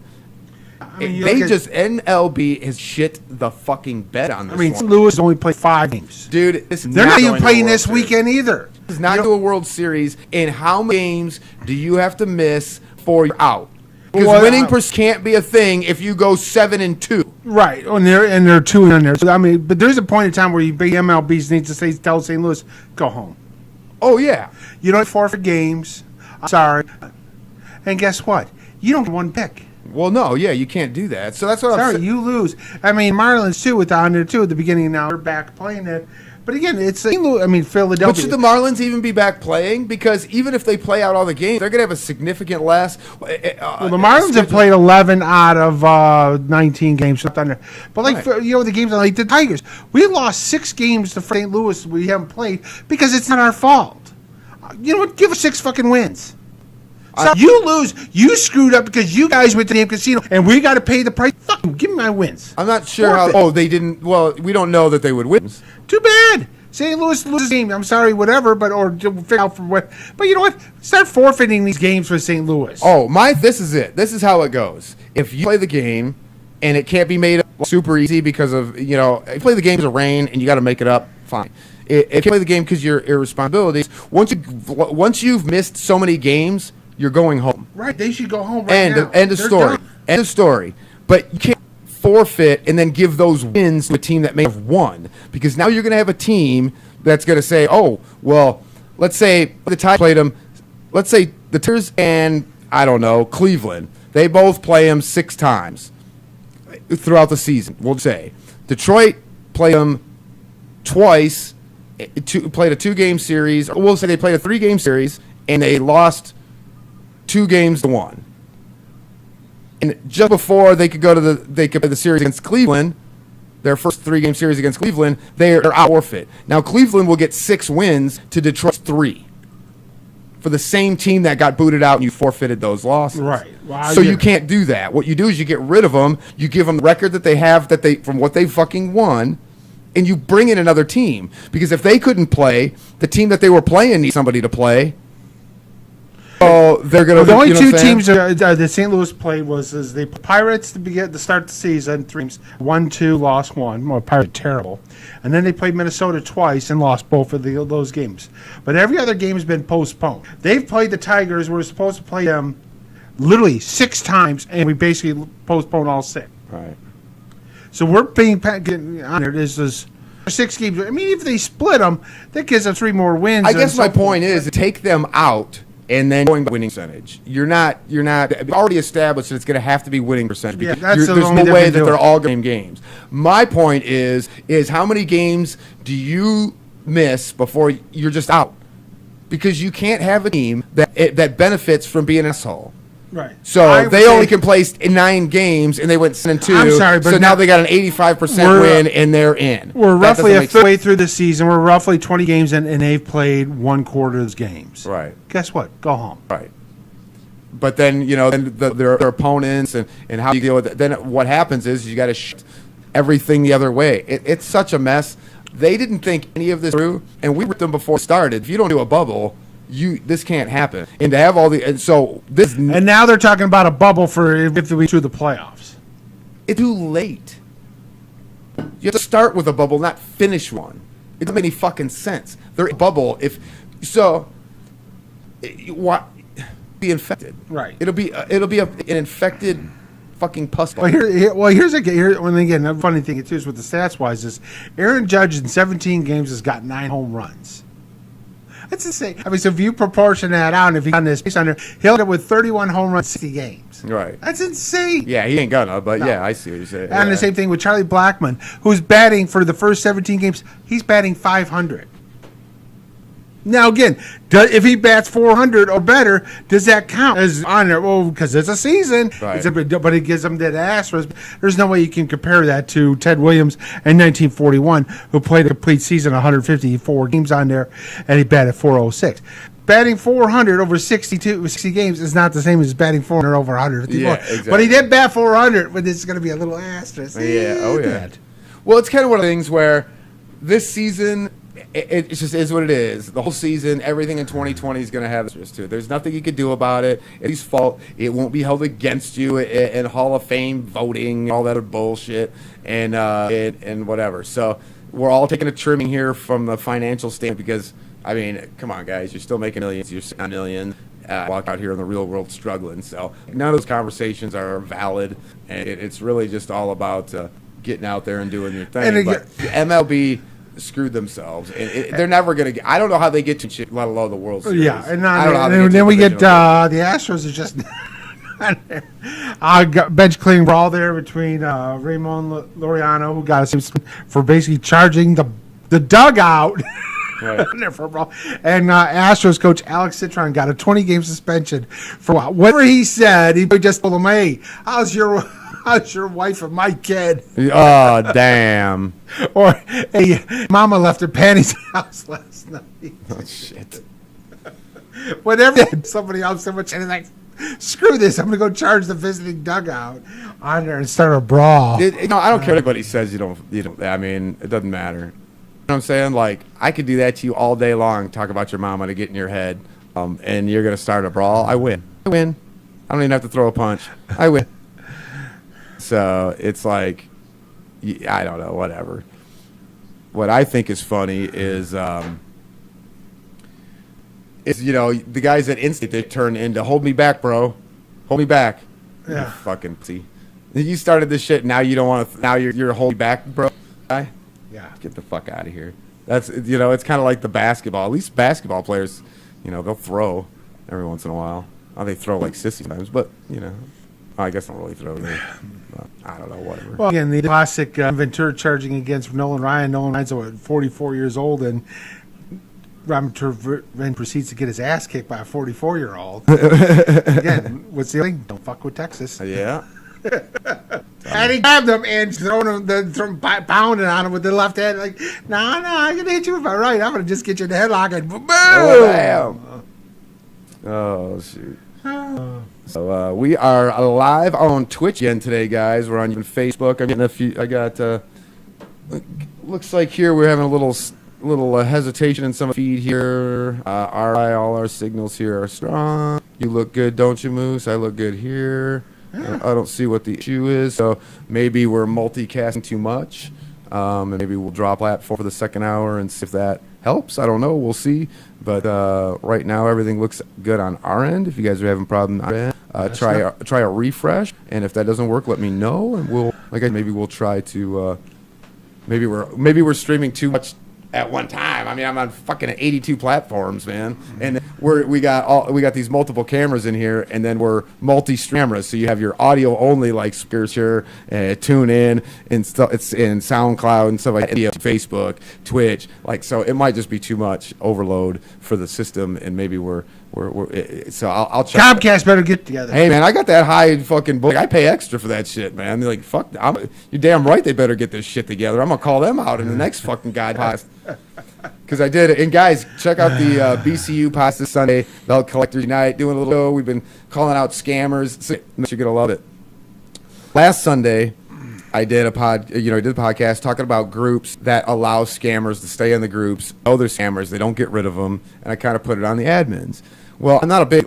S2: I mean, NLB has shit the fucking bed on this.
S3: I mean, St. Louis only played 5 games.
S2: Dude,
S3: they're not even playing this weekend either.
S2: It's not to a World Series. And how many games do you have to miss before you're out? Because winning can't be a thing if you go 7-2.
S3: Right, and they're 2 in there. So, I mean, but there's a point in time where MLBs need to tell St. Louis, go home.
S2: Oh yeah,
S3: you don't forfeit games. I'm sorry, and guess what? You don't get one pick.
S2: Well, no, yeah, you can't do that. So that's what I'm saying.
S3: You lose. I mean, Marlins too with on there too at the beginning. Now they're back playing it. But again, it's Philadelphia.
S2: But should the Marlins even be back playing? Because even if they play out all the games, they're going to have a significant less.
S3: Well, the Marlins have played 11 out of 19 games. But the games like the Tigers, we lost 6 games to St. Louis we haven't played because it's not our fault. You know what? Give us 6 fucking wins. So you lose. You screwed up because you guys went to the damn casino, and we got to pay the price. Fuck you. Give me my wins.
S2: I'm not sure how. Oh, they didn't. Well, we don't know that they would win.
S3: Too bad. St. Louis loses game. I'm sorry, whatever, or figure out from what. But you know what? Start forfeiting these games for St. Louis.
S2: Oh, this is it. This is how it goes. If you play the game, and it can't be made up super easy because of if you play the game because of rain and you got to make it up, fine. If you play the game because your irresponsibilities, once you've missed so many games, you're going home.
S3: Right, they should go home right now.
S2: End of story. Done. End of story. But you can't forfeit and then give those wins to a team that may have won. Because now you're going to have a team that's going to say, oh, well, let's say the Tigers played them. Let's say the Tigers and, I don't know, Cleveland. They both play them 6 times throughout the season, we'll say. Detroit played them twice, played a 2-game series. We'll say they played a 3-game series, and they lost 2 games to 1. And just before they could play the series against Cleveland, their first 3-game series against Cleveland, they're out forfeit. Now Cleveland will get 6 wins to Detroit's 3 for the same team that got booted out and you forfeited those losses.
S3: Right. Well,
S2: so you can't do that. What you do is you get rid of them. You give them the record that they have from what they fucking won, and you bring in another team. Because if they couldn't play, the team that they were playing needs somebody to play. Oh, they're going to.
S3: The only 2 teams that St. Louis played was the Pirates to start the season. 3 games, 1-2, lost 1. Well, Pirates terrible, and then they played Minnesota twice and lost both of those games. But every other game has been postponed. They've played the Tigers. We're supposed to play them literally 6 times, and we basically postponed all 6.
S2: Right.
S3: So we're being on there. This is 6 games. I mean, if they split them, that gives them 3 more wins.
S2: I guess my point is to take them out. And then going by winning percentage. You're not already established that it's going to have to be winning percentage.
S3: Yeah, that's
S2: there's no way that they're all games. My point is how many games do you miss before you're just out? Because you can't have a team that benefits from being an asshole.
S3: Right.
S2: So they only can place in 9 games, and they went 7-2.
S3: I'm sorry, but
S2: so now they got an 85% win, and they're in.
S3: We're roughly a third way through the season. We're roughly 20 games in, and they've played 1/4 of those games.
S2: Right.
S3: Guess what? Go home.
S2: Right. But then their opponents and how you deal with it. Then what happens is you got to shift everything the other way. It's such a mess. They didn't think any of this through, and we ripped them before it started. If you don't do a bubble, this can't happen. And to have all and
S3: now they're talking about a bubble for if we through the playoffs.
S2: It's too late. You have to start with a bubble, not finish one. It doesn't make any fucking sense. They're a bubble be infected.
S3: Right.
S2: It'll be an infected fucking pus.
S3: Well, here's the funny thing too is with the stats wise is Aaron Judge in 17 games has got 9 home runs. That's insane. I mean, so if you proportion that out, and if he's on this base under, he'll end up with 31 home runs, 60 games.
S2: Right.
S3: That's insane.
S2: Yeah, he ain't gonna, but yeah, I see what you're saying.
S3: And the same thing with Charlie Blackmon, who's batting for the first 17 games, he's batting .500. Now, again, if he bats .400 or better, does that count as on there? Well, because it's a season.
S2: Right.
S3: But it gives him that asterisk. There's no way you can compare that to Ted Williams in 1941, who played a complete season, 154 games on there, and he batted .406. Batting .400 over 60 games is not the same as batting .400 over 154.
S2: Yeah, exactly.
S3: But he did bat .400, but it's going to be a little asterisk.
S2: Yeah, oh yeah. Well, it's kind of one of the things where this season, it just is what it is. The whole season, everything in 2020 is going to have this to it. There's nothing you could do about it. It's his fault. It won't be held against you in Hall of Fame voting, all that other bullshit, and whatever. So we're all taking a trimming here from the financial standpoint because, I mean, come on, guys. You're still making millions. You're $6 million. walk out here in the real world struggling. So none of those conversations are valid, and it's really just all about getting out there and doing your thing. But MLB screwed themselves, and they're never going to get. I don't know how they get to shit, let alone the World Series.
S3: Yeah, and
S2: I don't know how
S3: then we get the Astros are just bench cleaning brawl there between Ramon Laureano, who got us for basically charging the dugout.
S2: Right.
S3: And Astros coach Alex Citron got a 20-game suspension for whatever he said. He just told him, "Hey, how's your wife and my kid?"
S2: Oh, damn.
S3: Or, "Hey, mama left her panties in the house last night."
S2: Oh, shit.
S3: Whatever. Somebody else so much, and he's like, "Screw this! I'm gonna go charge the visiting dugout on there and start a brawl."
S2: I don't care what anybody says. You don't. I mean, it doesn't matter. You know what I'm saying? Like, I could do that to you all day long, talk about your mama to get in your head, and you're going to start a brawl. I win. I don't even have to throw a punch. I win. So it's like, I don't know, whatever. What I think is funny is the guys that instantly turn into, "Hold me back, bro. Hold me back."
S3: Yeah.
S2: You fucking pussy. You started this shit, now you don't want to, now you're holding me back, bro. Guy.
S3: Yeah.
S2: Get the fuck out of here. That's, it's kind of like the basketball. At least basketball players, they'll throw every once in a while. They throw like sissy times, but, I guess don't really throw there. I don't know, whatever.
S3: Well, again, the classic Ventura charging against Nolan Ryan. Nolan Ryan's 44 years old, and Ventura proceeds to get his ass kicked by a 44-year-old. Again, what's the thing? Don't fuck with Texas.
S2: Yeah.
S3: And he grabbed him and pounding on him with the left hand. Like, no, I'm going to hit you with my right. I'm going to just get you in the headlock and boom.
S2: Oh, damn. Oh, shoot. So we are live on Twitch again today, guys. We're on even Facebook. I'm getting a few. I got. Looks like here we're having a little hesitation in some feed here. All our signals here are strong. You look good, don't you, Moose? I look good here. I don't see what the issue is. So maybe we're multicasting too much. And maybe we'll drop platform for the second hour and see if that helps. I don't know. We'll see. But right now, everything looks good on our end. If you guys are having problems on our end, try a refresh. And if that doesn't work, let me know. And maybe we'll try to. Maybe we're streaming too much at one time. I mean, I'm on fucking 82 platforms, man, and we got these multiple cameras in here, and then we're multi-cameras. So you have your audio only, like speakers here, tune in, and stuff. It's in SoundCloud and stuff like that, Facebook, Twitch. Like, so it might just be too much overload for the system, and maybe we're so I'll check.
S3: Comcast better get together.
S2: Hey, man, I got that high fucking book. I pay extra for that shit, man. They're like, fuck, you're damn right they better get this shit together. I'm going to call them out in the next fucking podcast. Because I did it. And, guys, check out the BCU podcast this Sunday. Belt Collectors Unite, doing a little show. We've been calling out scammers. So you're going to love it. Last Sunday, I did a podcast talking about groups that allow scammers to stay in the groups. Oh, they're scammers. They don't get rid of them. And I kind of put it on the admins. Well, I'm not a big,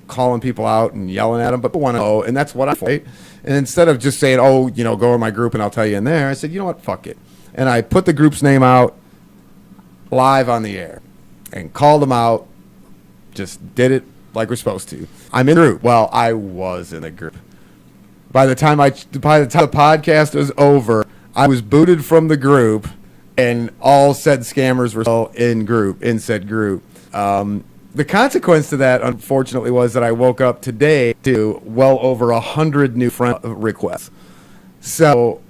S2: calling people out and yelling at them, but I want to know, and that's what I fight. And instead of just saying, go in my group and I'll tell you in there, I said, you know what, fuck it. And I put the group's name out live on the air and called them out, just did it like we're supposed to. I'm in the group. Well, I was in a group. By the time the podcast was over, I was booted from the group, and all said scammers were still in said group. The consequence to that, unfortunately, was that I woke up today to well over 100 new friend requests. So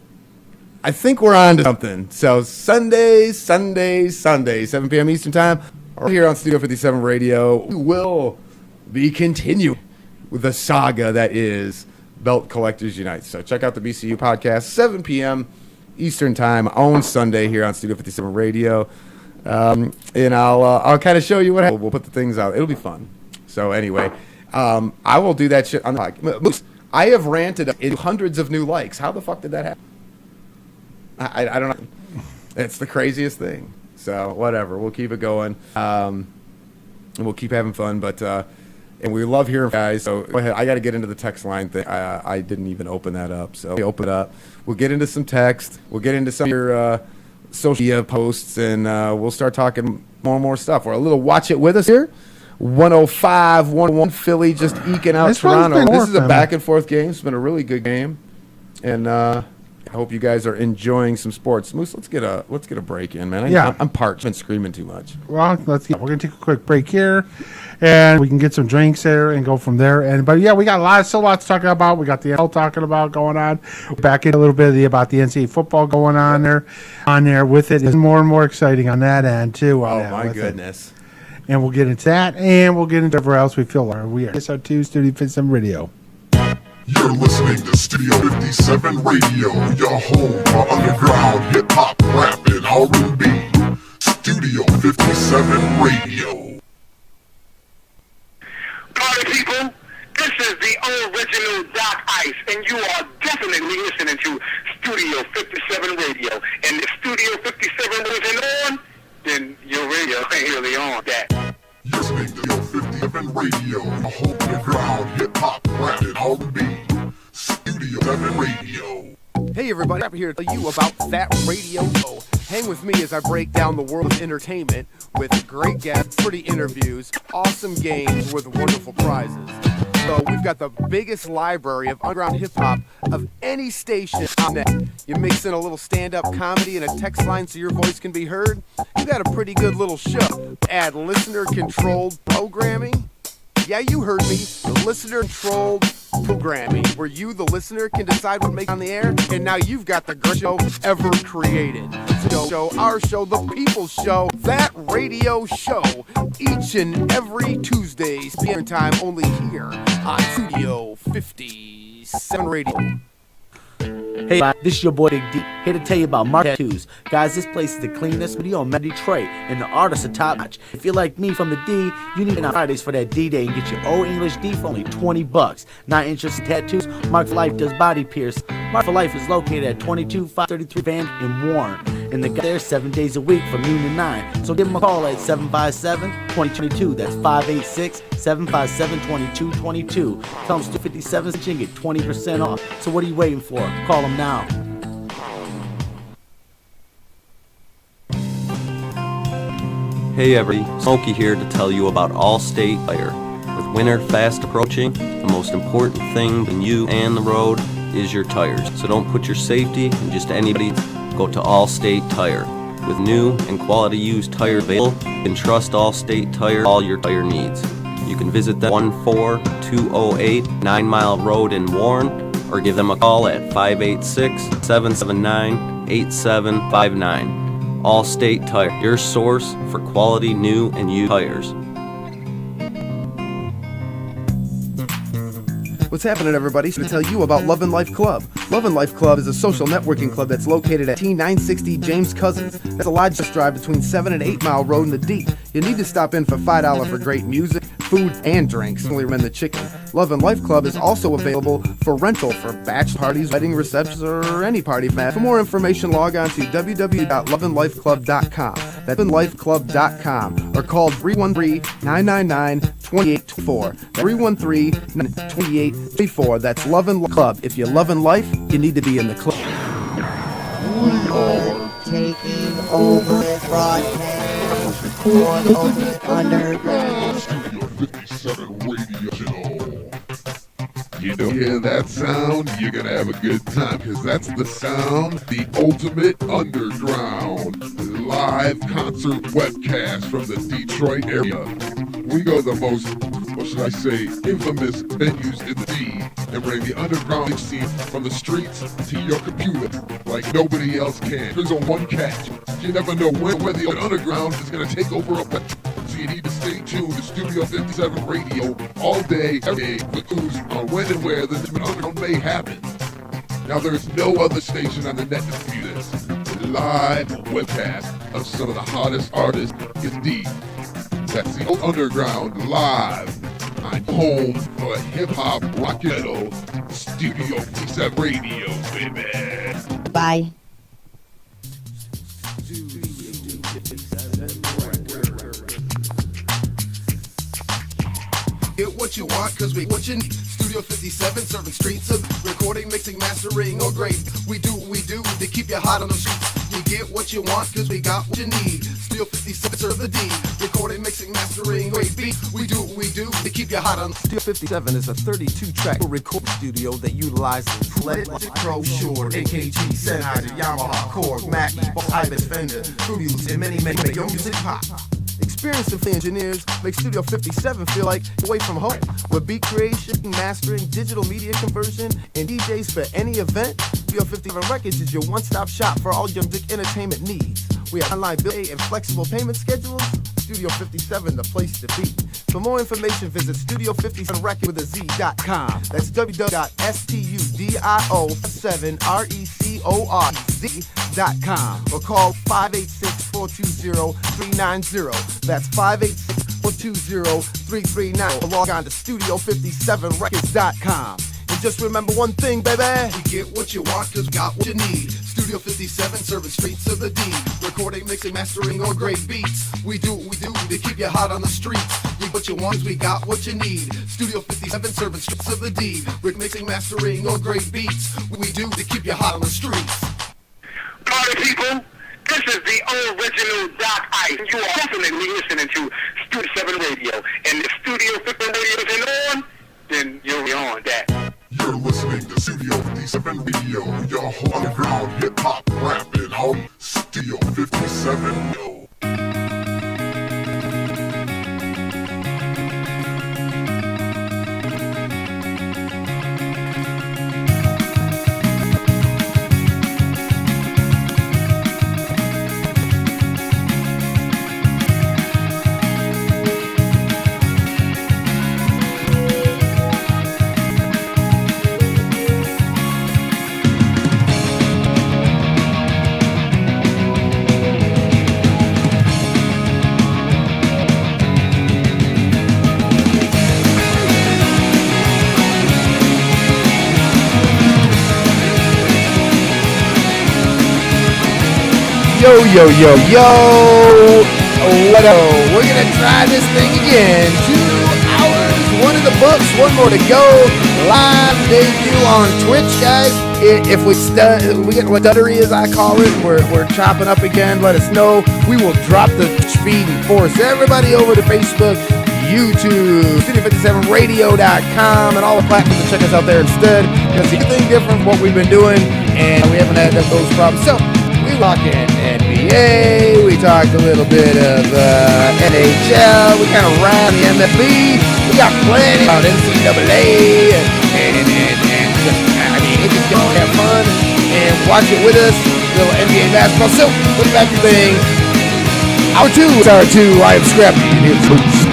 S2: I think we're on to something. So Sunday, 7 p.m. Eastern Time, right here on Studio 57 Radio, we will be continuing with the saga that is Belt Collectors Unite. So check out the BCU podcast, 7 p.m. Eastern Time on Sunday here on Studio 57 Radio. And I'll kind of show you what happens. We'll put the things out. It'll be fun. So anyway, I will do that shit on the podcast. I have ranted in hundreds of new likes. How the fuck did that happen? I don't know. It's the craziest thing. So whatever. We'll keep it going. And we'll keep having fun. But and we love hearing from guys. So go ahead. I got to get into the text line thing. I didn't even open that up. So open it up. We'll get into some text. We'll get into some of your social media posts, and we'll start talking more and more stuff. We're a little watch it with us here 105, 101 Philly just eking out
S3: This one's
S2: Toronto.
S3: been
S2: This
S3: more
S2: is a
S3: fun.
S2: back and forth game. It's been a really good game, and I hope you guys are enjoying some sports. Moose, let's get a break in, man. I'm parched. Been screaming too much.
S3: Well, we're gonna take a quick break here, and we can get some drinks there and go from there. But yeah, we got still lots to talk about. We got the NFL talking about going on. Back in a little bit about the NCAA football going on there with it. It's more and more exciting on that end too.
S2: Oh my goodness.
S3: And we'll get into that, and we'll get into whatever else we feel like. We are DSR2 Studio 57 Radio.
S1: You're listening to Studio 57 Radio, your home for underground hip-hop, rap, and R&B. Studio 57 Radio.
S4: Party people, this is the original Doc Ice, and you are definitely listening to Studio 57 Radio. And if Studio 57 wasn't on, then your radio ain't really on that.
S1: You're listening to Studio 57 Radio, your home for underground hip-hop, rap, and R&B. Studio 7 Radio.
S2: Hey everybody, I'm here to tell you about That Radio Show. Hang with me as I break down the world of entertainment with great guests, pretty interviews, awesome games with wonderful prizes. So we've got the biggest library of underground hip-hop of any station on net. You mix in a little stand-up comedy and a text line so your voice can be heard. You got a pretty good little show. Add listener-controlled programming. Yeah, you heard me. Listener-controlled programming, where you, the listener, can decide what makes on the air. And now you've got the greatest show ever created. So our show, the People's Show, That Radio Show, each and every Tuesday, standard time, only here on Studio 57 Radio.
S5: Hey, this is your boy Big D, here to tell you about Mark Tattoos. Guys, this place is the cleanest studio in Detroit, and the artists are top notch. If you're like me from the D, you need on Fridays for that D-Day and get your old English D for only $20. Not interested in tattoos? Mark for Life does body pierce. Mark for Life is located at 22533 Van in Warren, and the guy there 7 days a week from noon to 9. So give them a call at 757-2022. That's 586-757-2222. Tell them to 57 and get 20% off. So what are you waiting for? Call them now.
S6: Hey everybody, Smokey here to tell you about Allstate Tire. With winter fast approaching, the most important thing between you and the road is your tires. So don't put your safety in just anybody. Go to Allstate Tire. With new and quality used tires available, you can trust Allstate Tire for all your tire needs. You can visit them 14208 9 Mile Road in Warren, or give them a call at 586-779-8759. Allstate Tire, your source for quality new and used tires.
S2: What's happening, everybody? So to tell you about Love and Life Club. Love and Life Club is a social networking club that's located at T960 James Cousins. That's a lodge drive between 7 and 8 Mile Road in the D. You need to stop in for $5 for great music, food, and drinks. Only recommend the chicken. Love and Life Club is also available for rental for bachelor parties, wedding receptions, or any party. For more information, log on to www.loveandlifeclub.com. That's loveandlifeclub.com, or call 313-999-2824. 313-999-2824. That's Love and Life Club. If you love and life, you need to be in the club.
S7: We are taking over broadcast for the underground.
S1: Studio 57 Radio Show. You don't hear that sound, you're gonna have a good time, because that's the sound, the ultimate underground. Live concert webcast from the Detroit area. We go to the most, what should I say, infamous venues in the D, and bring the underground scene from the streets to your computer like nobody else can. There's a one catch. You never know when the underground is gonna take over a so you need to stay tuned to Studio 57 Radio all day, every day, with news on when and where the underground may happen. Now there's no other station on the net to do this. Live webcast of some of the hottest artists indeed. That's the underground live. I'm home for hip-hop rock metal, Studio 57 Radio, baby.
S7: Bye.
S2: Get what you want, cause we what you need. Studio 57, serving streets of recording, mixing, mastering, or grade. We do what we do to keep you hot on the streets.
S8: You get what you want, cause we got what you need. Studio 57 serve the D. Recording, mixing, mastering, great beat. We do what we do to keep you hot on.
S9: Studio 57 is a 32-track recording studio that utilizes Logic Pro, Shure, AKG, Sennheiser, Yamaha, Korg, Mackie, Ibis, Fender, Fruity Loops, and many your music pop. Experienced and engineers make Studio 57 feel like away from home. With beat creation, mastering, digital media conversion, and DJs for any event, Studio 57 Records is your one-stop shop for all your music entertainment needs. We have online billing and flexible payment schedules. Studio 57, the place to be. For more information, visit Studio57Record.com. That's www.studio7records.com or call 586-420-390. That's 586-420-339. Or log on to Studio57Records.com. And just remember one thing, baby.
S8: We get what you want, cause we got what you need. Studio 57, serving streets of the D. Recording, mixing, mastering on great beats. We do what we do to keep you hot on the streets. We what you want, cause we got what you need. Studio 57, serving streets of the D. Mixing, mastering on great beats. We do to keep you hot on the streets.
S4: Party people, this is the original Doc Ice. You are definitely listening to Studio 7 Radio. And if Studio 57 Radio isn't on, then you're on that.
S1: You're listening to Studio 57 Radio, your whole underground hip-hop rapping on Studio 57. Yo.
S2: Yo, yo, yo, yo. What up? We're going to try this thing again. 2 hours, one in the books, one more to go. Live debut on Twitch, guys. If we get stuttery, as I call it, we're chopping up again, let us know. We will drop the feed and force everybody over to Facebook, YouTube, Studio57Radio.com, and all the platforms to check us out there instead. Because anything different from what we've been doing, and we haven't had those problems. So, we talked NBA, we talked a little bit of NHL, we kind of ran the MLB, we got plenty about NCAA, and just, I mean, it's just gonna have fun and watch it with us, little NBA basketball. So, let's back to thing. Hour 2, I am Scrappy.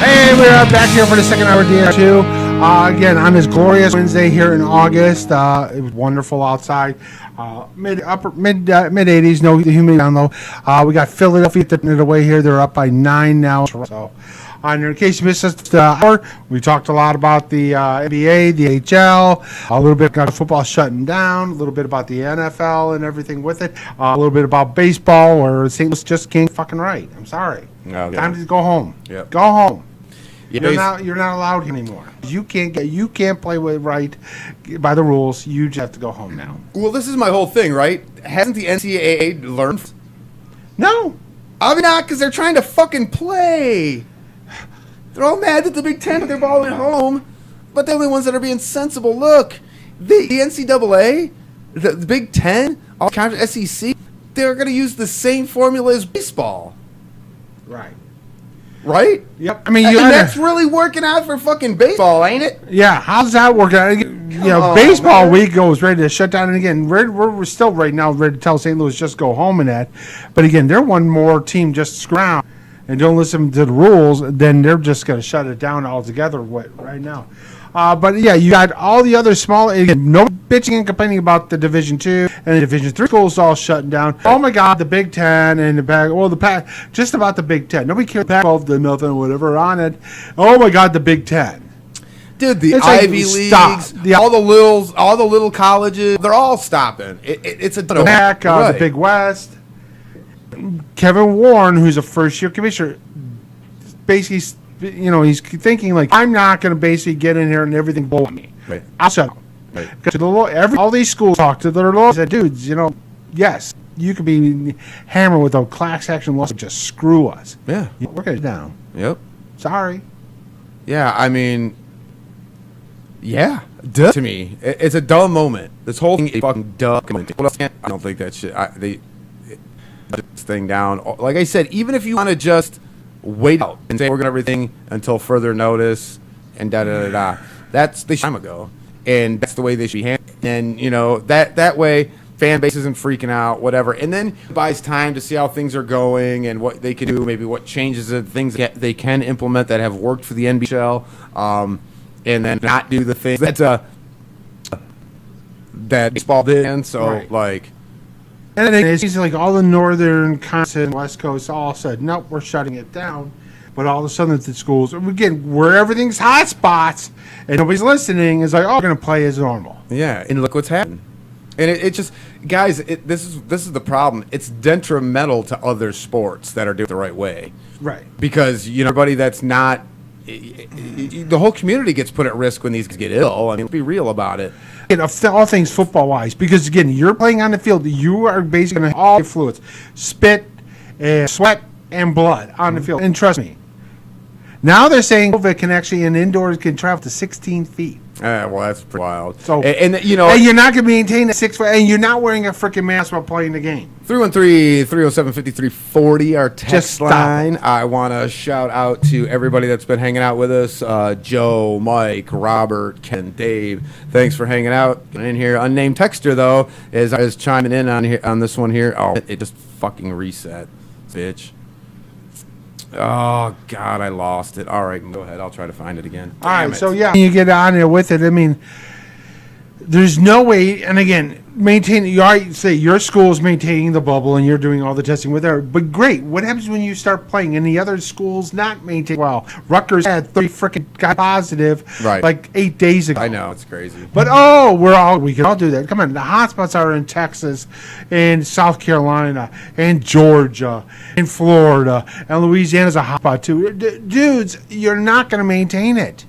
S3: Hey, we're back here for the second hour of DSR2. Again, on this glorious Wednesday here in August. It was wonderful outside. Mid 80s, no humidity down low. We got Philadelphia at the way here. They're up by 9 now. So, in case you missed us the hour, we talked a lot about the NBA, the NHL, a little bit about football shutting down, a little bit about the NFL and everything with it, a little bit about baseball, where St. Louis just can't fucking right. I'm sorry.
S2: Okay.
S3: Time to go home.
S2: Yep.
S3: Go home.
S2: Yeah,
S3: You're not allowed anymore. You can't play with right by the rules. You just have to go home now.
S2: Well, this is my whole thing, right? Hasn't the NCAA learned?
S3: No.
S2: I mean, not because they're trying to fucking play. They're all mad that the Big Ten, they're all at home, but they're the only ones that are being sensible. Look, the NCAA, the Big Ten, all kinds of SEC, they're going to use the same formula as baseball.
S3: Right.
S2: Right?
S3: Yep. I mean,
S2: and that's really working out for fucking baseball, ain't it?
S3: Yeah. How's that working out? Baseball week goes ready to shut down. And again, we're still right now ready to tell St. Louis just go home and that. But again, they're one more team just screw around and don't listen to the rules. Then they're just going to shut it down altogether right now. But yeah, you got all the other small, again, no bitching and complaining about the Division 2 and the Division 3 schools all shutting down. Oh my God, the Big Ten and just about the Big Ten. Nobody cares about Pac-12, the nothing, whatever on it. Oh my God, the Big Ten.
S2: Dude, the Ivy Leagues, all the little colleges, they're all stopping. It's a
S3: the Big West. Kevin Warren, who's a first-year commissioner, basically, he's thinking like, I'm not going to basically get in here and everything blow me.
S2: Right.
S3: I'll shut up. Right. All these schools talk to their lawyers. Said, dudes, yes, you could be hammered with a class action lawsuit. Just screw us.
S2: Yeah.
S3: We're going down.
S2: Yep.
S3: Sorry.
S2: Yeah, I mean, yeah, duh to me. It's a dumb moment. This whole thing is fucking dumb. I don't think that shit. They this thing down. Like I said, even if you want to just wait out and say we're gonna everything until further notice and da da da da, that's the time ago, and that's the way they should be handled. And you know that way, fan base isn't freaking out, whatever. And then it buys time to see how things are going and what they can do, maybe what changes and things that they can implement that have worked for the NBL, and then not do the things that baseball did. And so,
S3: Right.
S2: like,
S3: And then it's like all the northern content, West Coast all said, nope, we're shutting it down. But all of a sudden, the schools, again, where everything's hot spots and nobody's listening, is like, oh, we're going to play as normal.
S2: yeah, and look what's happened. And it just, guys, this is the problem. It's detrimental to other sports that are doing it the right way.
S3: Right.
S2: Because, you know, everybody that's not, the whole community gets put at risk when these kids get ill. I mean, let's be real about it.
S3: And all things football-wise, because, again, you're playing on the field. You are basically going to have all fluids, spit, and sweat, and blood on the field. And trust me, now they're saying COVID can actually, in indoors, can travel to 16 feet.
S2: Well, that's pretty wild.
S3: So,
S2: and you know,
S3: and you're not going to maintain a 6 foot, and you're not wearing a freaking mask while playing the game.
S2: 313-307-5340, our text
S3: Just stop
S2: line. I want to shout out to everybody that's been hanging out with us. Joe, Mike, Robert, Ken, Dave. Thanks for hanging out. In here, unnamed texter though is chiming in on here on this one here. Oh, it just fucking reset, bitch. Oh God, I lost it. All right, go ahead. I'll try to find it again.
S3: All right,
S2: Damn it.
S3: so yeah, you get on there with it. I mean, there's no way. And again, say your school's maintaining the bubble and you're doing all the testing with her. But great, what happens when you start playing and the other schools not maintain well? Rutgers had 30 freaking got positive
S2: Right.
S3: like 8 days ago.
S2: I know it's crazy.
S3: But we can all do that. Come on, the hotspots are in Texas, and South Carolina, and Georgia, and Florida, and Louisiana's a hotspot too. Dudes, you're not going to maintain it.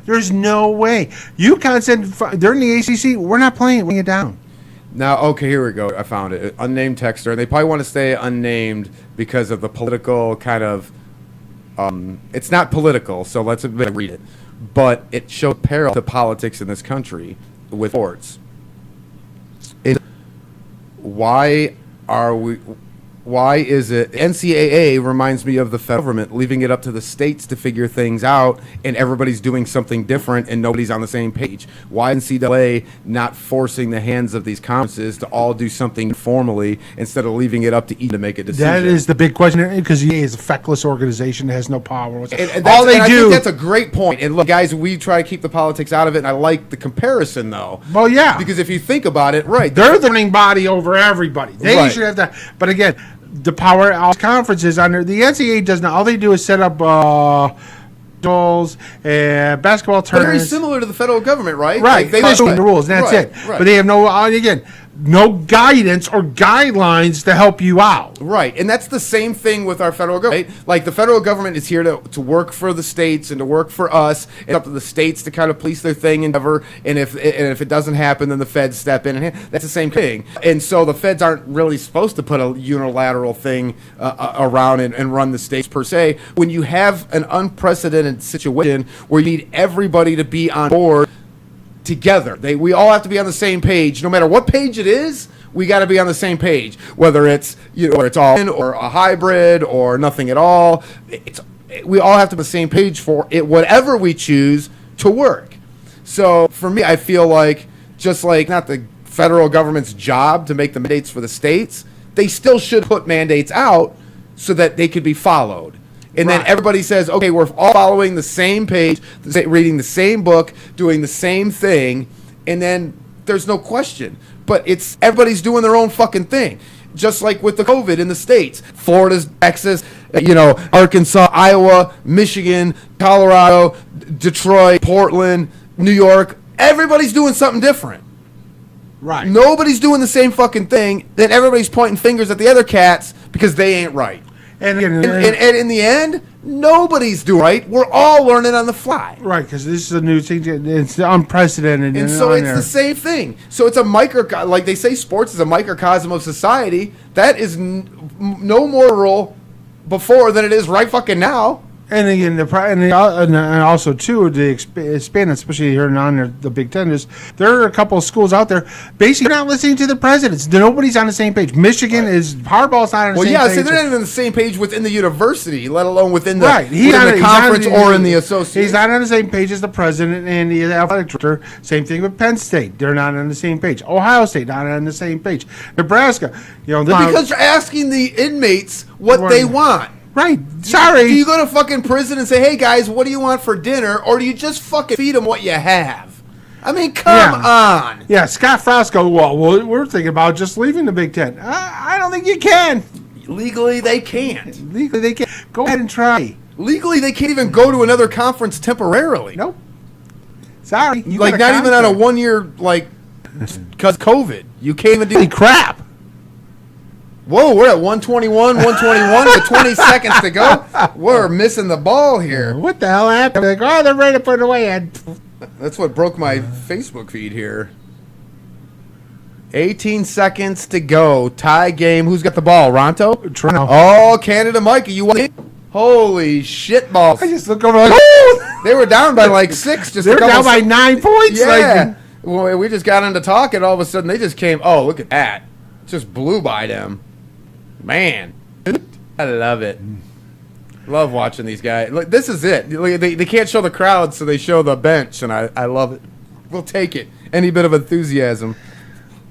S3: There's no way. UConn said during the ACC, we're not playing it down.
S2: Now, okay, here we go. I found it. Unnamed texter. And they probably want to stay unnamed because of the political kind of... it's not political, so let's read it. But it showed parallel to politics in this country with sports. Why is it NCAA reminds me of the federal government leaving it up to the states to figure things out, and everybody's doing something different and nobody's on the same page? Why NCAA not forcing the hands of these conferences to all do something formally instead of leaving it up to each to make a decision?
S3: That is the big question, because EA is a feckless organization that has no power.
S2: And
S3: all they
S2: I
S3: do.
S2: think that's a great point. And look, guys, we try to keep the politics out of it, and I like the comparison though.
S3: Well, yeah,
S2: because if you think about it, right,
S3: they're the running body over everybody. They
S2: Right.
S3: should have that. But again, the power all conferences under the NCAA does not. All they do is set up goals and basketball
S2: But very
S3: tournaments.
S2: similar to the federal government, right?
S3: Right,
S2: Like,
S3: they just the rules, and that's
S2: Right,
S3: it.
S2: right.
S3: But they have no guidance or guidelines to help you out.
S2: Right, and that's the same thing with our federal government. Right? Like the federal government is here to work for the states and to work for us. It's up to the states to kind of police their thing and whatever. And if it doesn't happen, then the feds step in. And that's the same thing. And so the feds aren't really supposed to put a unilateral thing around and run the states per se. When you have an unprecedented situation where you need everybody to be on board together. We all have to be on the same page, no matter what page it is. We got to be on the same page, whether it's whether it's all in or a hybrid or nothing at all. We all have to be on the same page for it, whatever we choose to work. So for me, I feel like just like not the federal government's job to make the mandates for the states, they still should put mandates out so that they could be followed. And then everybody says, okay, we're all following the same page, reading the same book, doing the same thing, and then there's no question. But it's everybody's doing their own fucking thing. Just like with the COVID in the states. Florida, Texas, Arkansas, Iowa, Michigan, Colorado, Detroit, Portland, New York. Everybody's doing something different.
S3: Right.
S2: Nobody's doing the same fucking thing. Then everybody's pointing fingers at the other cats because they ain't right.
S3: And
S2: in the end, Nobody's doing right. We're all learning on the fly.
S3: Right, because this is a new thing. It's unprecedented.
S2: And so it's the same thing. So it's a like they say sports is a microcosm of society. That is no more rule before than it is right fucking now.
S3: And again, and also too, to expand, especially here on the Big Ten, is there are a couple of schools out there basically not listening to the presidents. Nobody's on the same page. Michigan is Harbaugh's not on the same page.
S2: Well, yeah, so they're not even on the same page within the university, let alone within the,
S3: right.
S2: within the conference or in the association.
S3: He's not on the same page as the president and the athletic director. Same thing with Penn State; they're not on the same page. Ohio State not on the same page. Nebraska,
S2: because you're asking the inmates what they want.
S3: Right. Sorry.
S2: Do you go to fucking prison and say, hey, guys, what do you want for dinner? Or do you just fucking feed them what you have? I mean, come on.
S3: Yeah, Scott Frost goes, well, we're thinking about just leaving the Big Ten. I don't think you can.
S2: Legally, they can't.
S3: Legally, they can't. Go ahead and try.
S2: Legally, they can't even go to another conference temporarily.
S3: Nope. Sorry.
S2: Like, not even on a 1 year, like, because COVID. You can't even do
S3: holy crap.
S2: Whoa, we're at 121 with 20 seconds to go. We're missing the ball here.
S3: What the hell happened? Like, they're ready to put it away.
S2: That's what broke my Facebook feed here. 18 seconds to go. Tie game. Who's got the ball? Ronto?
S3: Toronto.
S2: Oh, Canada Mikey. You won. Holy shit balls.
S3: I just look over like, oh!
S2: They were down by like 6.
S3: They were down by 9 points.
S2: Yeah. Well, we just got into talking. All of a sudden, they just came. Oh, look at that. Just blew by them. Man, I love it. Love watching these guys. Look, this is it. They can't show the crowd, so they show the bench, and I love it. We'll take it. Any bit of enthusiasm.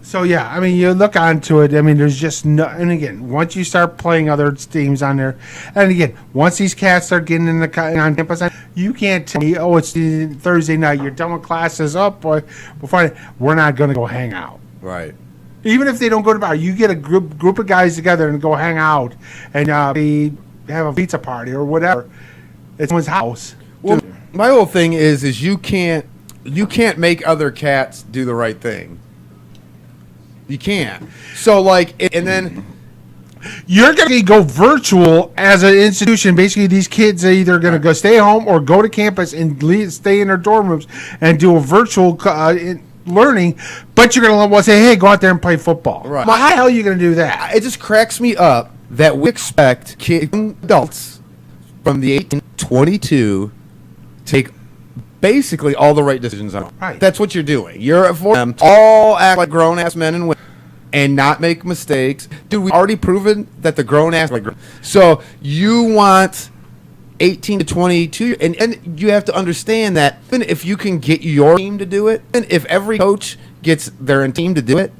S3: So, yeah, I mean, you look onto it. I mean, there's just no... And, again, once you start playing other teams on there... And, again, once these cats start getting on campus, you can't tell me, oh, it's Thursday night. You're done with classes. Oh, boy. We're not going to go hang out.
S2: Right.
S3: Even if they don't go to the bar, you get a group of guys together and go hang out and have a pizza party or whatever. It's someone's house.
S2: Well, my whole thing is you can't make other cats do the right thing. You can't. So like, and then
S3: you're gonna go virtual as an institution. Basically, these kids are either gonna go stay home or go to campus and stay in their dorm rooms and do a virtual learning, but you're going to say, hey, go out there and play football.
S2: Right.
S3: Well, how the hell are you going to do that?
S2: It just cracks me up that we expect adults from the 18 to 22 take basically all the right decisions on.
S3: Right.
S2: That's what you're doing. You're for them all act like grown-ass men and women and not make mistakes. Dude, we've already proven that the grown-ass like so you want 18 to 22, and you have to understand that even if you can get your team to do it, and if every coach gets their team to do it,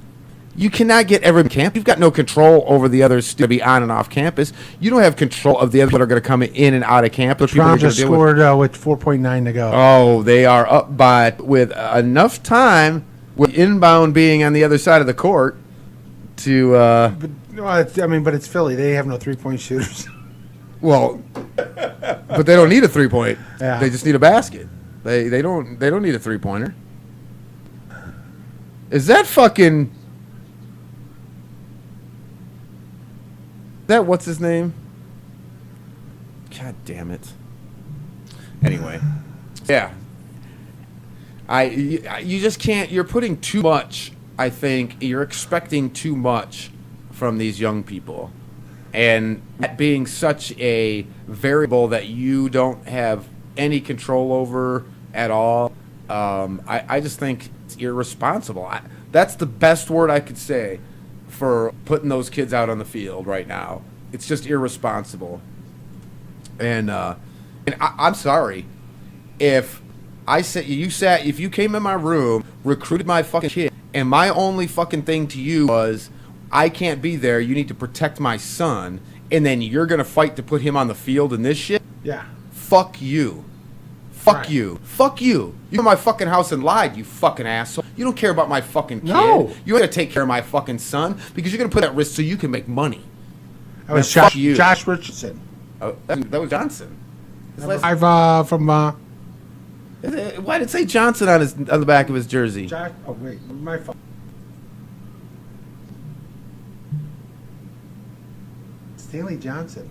S2: you cannot get every camp. You've got no control over the others to be on and off campus. You don't have control of the other people that are going to come in and out of campus.
S3: Toronto just scored with 4.9 to go.
S2: Oh, they are up by with enough time, with inbound being on the other side of the court to.
S3: But it's Philly. They have no 3-point shooters.
S2: Well, but they don't need a 3-point.
S3: Yeah.
S2: They just need a basket. They don't need a 3-pointer. Is that fucking? That what's his name? God damn it. Anyway, yeah. You just can't. You're putting too much. I think you're expecting too much from these young people. And that being such a variable that you don't have any control over at all, I just think it's irresponsible. That's the best word I could say for putting those kids out on the field right now. It's just irresponsible. And I'm sorry if if you came in my room, recruited my fucking kid, and my only fucking thing to you was, I can't be there, you need to protect my son, and then you're going to fight to put him on the field in this shit?
S3: Yeah.
S2: Fuck you. Fuck
S3: right.
S2: you. Fuck you. You went to my fucking house and lied, you fucking asshole. You don't care about my fucking kid.
S3: No.
S2: You're going to take care of my fucking son because you're going to put at risk so you can make money.
S3: That was
S2: fuck you.
S3: Josh Richardson.
S2: Oh, that was Johnson.
S3: From
S2: Why did it say Johnson on the back of his jersey?
S3: Josh. Oh wait, my fault. Stanley Johnson.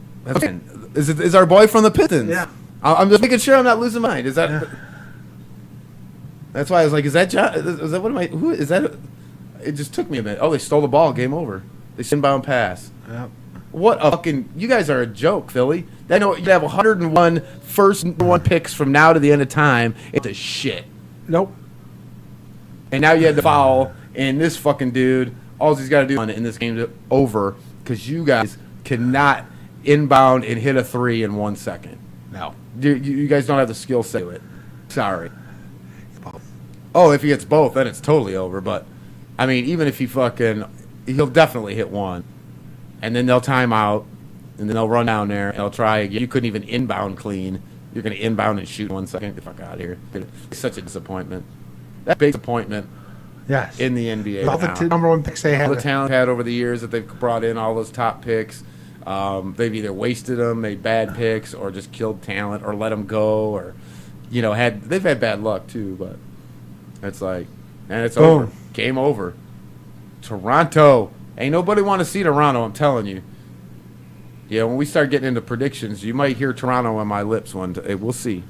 S2: Is our boy from the Pistons?
S3: Yeah.
S2: I'm just making sure I'm not losing mind. Is that?
S3: Yeah.
S2: That's why I was like, is that John? Is that what am I? Who is that? It just took me a minute. Oh, they stole the ball. Game over. They inbound pass.
S3: Yep.
S2: What a fucking! You guys are a joke, Philly. They know you have 101 first one picks from now to the end of time. It's a shit.
S3: Nope.
S2: And now you had the foul, and this fucking dude, all he's got to do in this game is over because you guys cannot inbound and hit a 3 in 1 second.
S3: No.
S2: You guys don't have the skill set to it. Sorry. Oh, if he hits both, then it's totally over. But, I mean, even if he'll definitely hit one. And then they'll time out, and then they'll run down there, and they'll try again. You couldn't even inbound clean. You're going to inbound and shoot 1 second. Get the fuck out of here. It's such a disappointment. That big disappointment
S3: Yes.
S2: in the NBA
S3: All
S2: now.
S3: the number one picks they
S2: All
S3: had.
S2: the talent had over the years that they've brought in, all those top picks. They've either wasted them, made bad picks, or just killed talent, or let them go, or they've had bad luck too. But it's like, and it's over, game over. Toronto, ain't nobody want to see Toronto. I'm telling you. Yeah, when we start getting into predictions, you might hear Toronto on my lips one day. We'll see.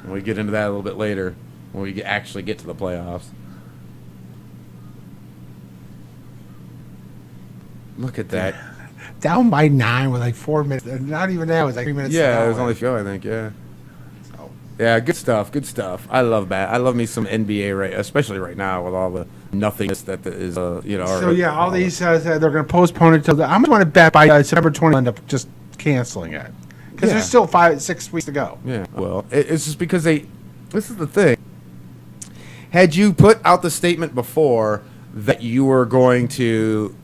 S2: When we get into that a little bit later, when we actually get to the playoffs. Look at that.
S3: Down by 9 with like 4 minutes. Not even that. It was like 3 minutes.
S2: Yeah, it was only 4, I think. Yeah. Yeah, good stuff. Good stuff. I love that. I love me some NBA, right, especially right now with all the nothingness that is,
S3: So yeah, all these they're going to postpone it till. I'm going to bet by September 20th. End up just canceling it because there's still 5-6 weeks to go.
S2: Yeah. Well, it's just because this is the thing. Had you put out the statement before that you were going to,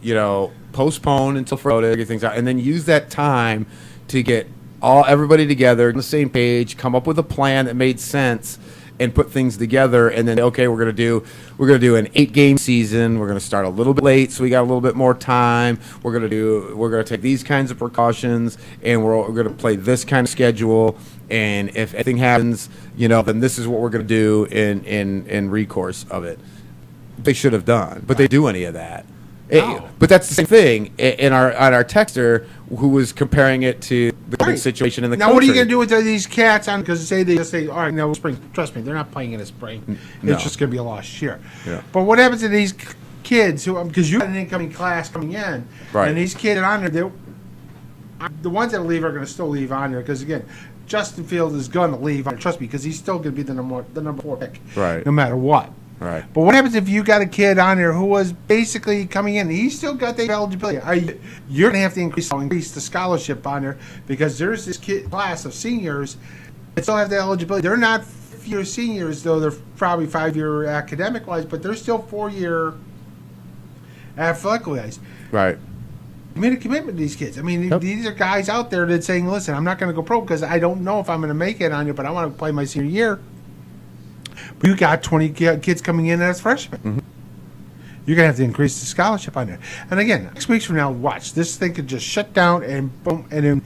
S2: postpone until further get things out, and then use that time to get everybody together on the same page, come up with a plan that made sense, and put things together, and then we're gonna do an 8-game season. We're gonna start a little bit late, so we got a little bit more time. We're gonna take these kinds of precautions, and we're gonna play this kind of schedule. And if anything happens, then this is what we're gonna do in recourse of it. They should have done, but they do any of that.
S3: No.
S2: But that's the same thing on our texter who was comparing it to the current situation in the country.
S3: Now, what are you going to do with these cats? Because they just say, all right, now spring. Trust me, they're not playing in the spring.
S2: No.
S3: It's just going to be a lost year.
S2: Yeah.
S3: But what happens to these kids who? Because you got an incoming class coming in,
S2: Right.
S3: and these kids on there, the ones that leave are going to still leave on there. Because again, Justin Fields is going to leave on there. Trust me, because he's still going to be the number 4 pick,
S2: Right.
S3: no matter what.
S2: Right.
S3: But what happens if you got a kid on there who was basically coming in? He's still got the eligibility. You're going to have to increase the scholarship on there because there's this class of seniors that still have the eligibility. They're not 5-year seniors, though. They're probably 5-year academic-wise, but they're still 4-year athletic-wise.
S2: Right.
S3: You made a commitment to these kids. I mean, these are guys out there that's saying, listen, I'm not going to go pro because I don't know if I'm going to make it on you, but I want to play my senior year. But you got 20 kids coming in as freshmen.
S2: Mm-hmm.
S3: You're going to have to increase the scholarship on there. And again, 6 weeks from now, watch. This thing could just shut down and boom, and then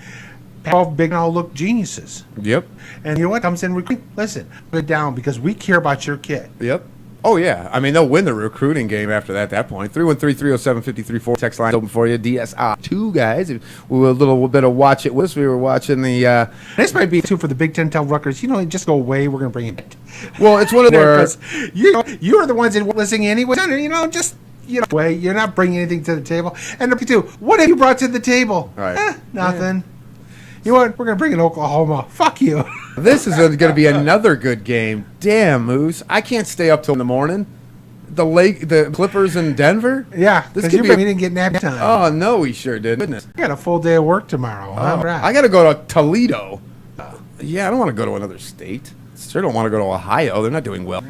S3: 12 big and all look geniuses.
S2: Yep.
S3: And you know what comes in recruiting? Listen, put it down because we care about your kid.
S2: Yep. Oh, yeah. I mean, they'll win the recruiting game after that, at that point. 313-307-5334. Text line open for you. DSR2, guys. We were a little bit of watch it with us. We were watching the...
S3: This might be, too, for the Big Ten tell Rutgers, just go away. We're going to bring it back.
S2: Well, it's one of
S3: Because
S2: the...
S3: you're the ones that were listening anyway. Way. You're not bringing anything to the table. And number 2, what have you brought to the table?
S2: Right.
S3: Nothing. Yeah. You know what? We're going to bring in Oklahoma. Fuck you.
S2: This is going to be another good game. Damn, Moose. I can't stay up till in the morning. The Clippers in Denver?
S3: Yeah,
S2: this
S3: could be. We didn't get nap time.
S2: Oh, no, we sure did. Goodness.
S3: I got a full day of work tomorrow. Right.
S2: I got to go to Toledo. Yeah, I don't want to go to another state. Sure don't want to go to Ohio. They're not doing well.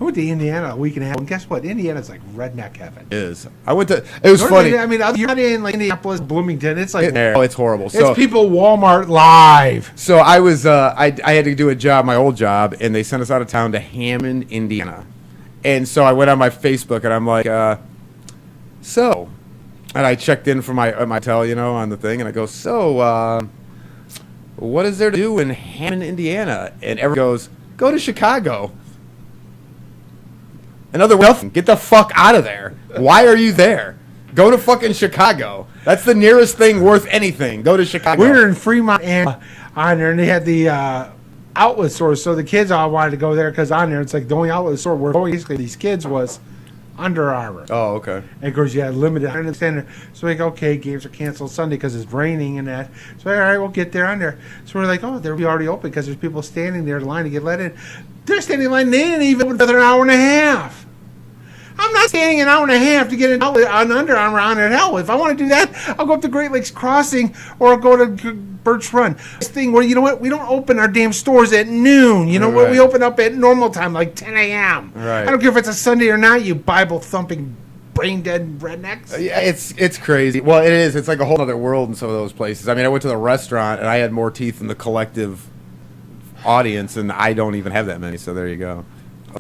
S3: I went to Indiana a week and a half, and guess what? Indiana's like redneck heaven.
S2: It is. I went to. It was funny.
S3: I mean, you're not in like Indianapolis, Bloomington. It's like
S2: it's horrible.
S3: It's people Walmart live.
S2: So I was. I had to do a job, my old job, and they sent us out of town to Hammond, Indiana. And so I went on my Facebook and I'm like, and I checked in for my hotel, on the thing, and I go, what is there to do in Hammond, Indiana? And everyone goes, go to Chicago. In other words, get the fuck out of there. Why are you there? Go to fucking Chicago. That's the nearest thing worth anything. Go to Chicago.
S3: We were in Fremont and on there, and they had the outlet stores. So the kids all wanted to go there because on there, it's like the only outlet store where basically these kids was Under Armour.
S2: Oh, okay.
S3: And of course, you had limited. I understand. So like, okay, games are canceled Sunday because it's raining and that. So all right, we'll get there on there. So we're like, oh, they'll be already open because there's people standing there in line to get let in. They're standing in line. They didn't even open for an hour and a half. I'm not standing an hour and a half to get an outlet on Under Armour on it. Hell, if I want to do that, I'll go up to Great Lakes Crossing or I'll go to Birch Run. This thing where, you know what, we don't open our damn stores at noon. You know what, we open up at normal time, like 10 a.m.
S2: Right.
S3: I don't care if it's a Sunday or not, you Bible-thumping, brain-dead rednecks.
S2: Yeah, it's crazy. Well, it is. It's like a whole other world in some of those places. I mean, I went to the restaurant, and I had more teeth than the collective audience, and I don't even have that many, so there you go.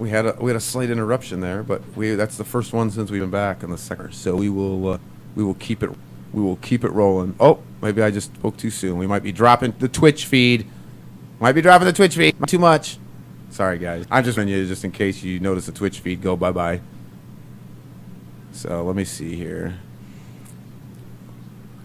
S2: We had a slight interruption there, but that's the first one since we've been back in the second. So we will keep it rolling. Oh, maybe I just spoke too soon. We might be dropping the Twitch feed. Not too much. Sorry, guys. I'm just you just in case you notice the Twitch feed go bye-bye. So let me see here.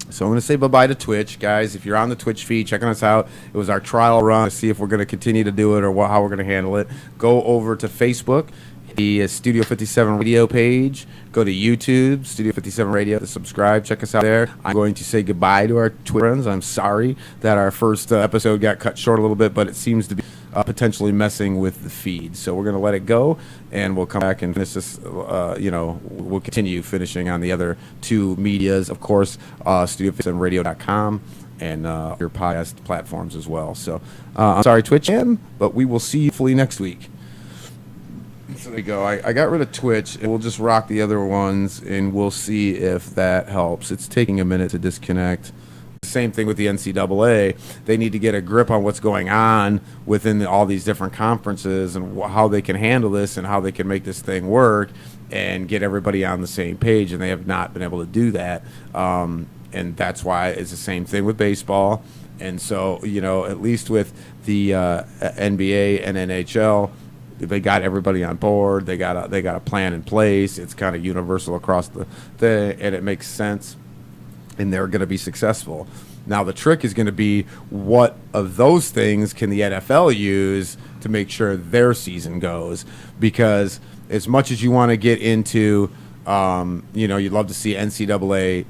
S2: So I'm going to say bye-bye to Twitch, guys. If you're on the Twitch feed, checking us out. It was our trial run to see if we're going to continue to do it or how we're going to handle it. Go over to Facebook, the Studio 57 Radio page. Go to YouTube, Studio 57 Radio, to subscribe. Check us out there. I'm going to say goodbye to our Twitch friends. I'm sorry that our first episode got cut short a little bit, but it seems to be potentially messing with the feed. So we're going to let it go, and we'll come back and finish this. We'll continue finishing on the other two medias, of course, Studio57Radio.com and your podcast platforms as well. So I'm sorry, Twitch, but we will see you fully next week. So there you go. I got rid of Twitch, and we'll just rock the other ones, and we'll see if that helps. It's taking a minute to disconnect. Same thing with the NCAA. They need to get a grip on what's going on within all these different conferences and how they can handle this and how they can make this thing work and get everybody on the same page, and they have not been able to do that. And that's why it's the same thing with baseball. And so, at least with the NBA and NHL, they got everybody on board. They got a plan in place. It's kind of universal across the thing, and it makes sense. And they're going to be successful. Now the trick is going to be what of those things can the NFL use to make sure their season goes? Because as much as you want to get into, you'd love to see NCAA,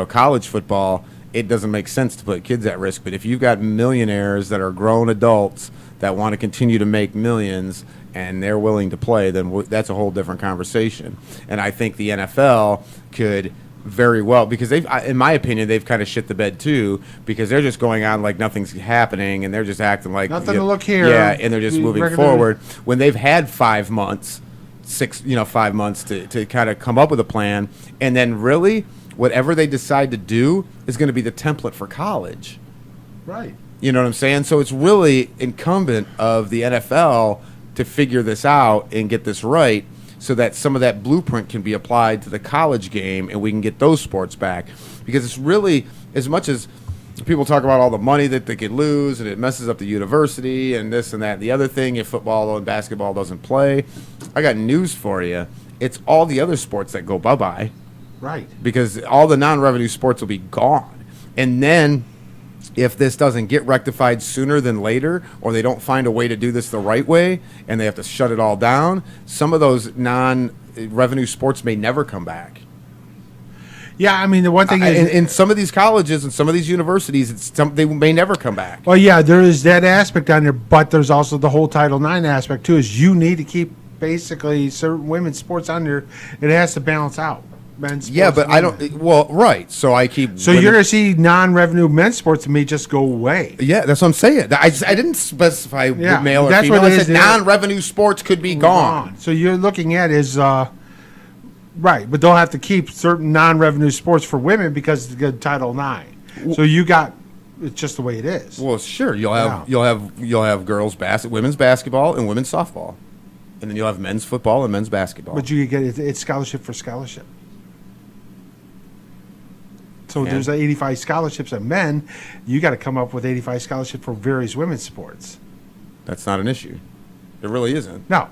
S2: college football, it doesn't make sense to put kids at risk. But if you've got millionaires that are grown adults that want to continue to make millions and they're willing to play, then that's a whole different conversation. And I think the NFL could very well, because in my opinion, they've kind of shit the bed too, because they're just going on like nothing's happening and they're just acting like
S3: nothing to look here.
S2: Yeah, and they're just moving forward when they've had 5 months, 5 months to kind of come up with a plan, and then really whatever they decide to do is going to be the template for college.
S3: Right.
S2: You know what I'm saying? So it's really incumbent of the NFL to figure this out and get this right, so that some of that blueprint can be applied to the college game and we can get those sports back. Because it's really, as much as people talk about all the money that they could lose and it messes up the university and this and that and the other thing if football and basketball doesn't play, I got news for you. It's all the other sports that go bye-bye.
S3: Right.
S2: Because all the non-revenue sports will be gone. And then if this doesn't get rectified sooner than later, or they don't find a way to do this the right way, and they have to shut it all down, some of those non-revenue sports may never come back.
S3: Yeah, I mean, the one thing is...
S2: in some of these colleges and some of these universities, they may never come back.
S3: Well, yeah, there is that aspect on there, but there's also the whole Title IX aspect, too, is you need to keep basically certain women's sports on there. It has to balance out. Men's sports,
S2: yeah, but I don't. Well, right. So I keep.
S3: So you're going to see non-revenue men's sports may just go away.
S2: Yeah, that's what I'm saying. I didn't specify male or female. I said non-revenue sports could be gone.
S3: So you're looking at is right, but they'll have to keep certain non-revenue sports for women because it's good Title IX. So you got. It's just the way it is.
S2: Well, sure. You'll have girls women's basketball and women's softball, and then you'll have men's football and men's basketball.
S3: But you get it's scholarship for scholarship. So there's 85 scholarships of men. You got to come up with 85 scholarships for various women's sports.
S2: That's not an issue. It really isn't.
S3: No.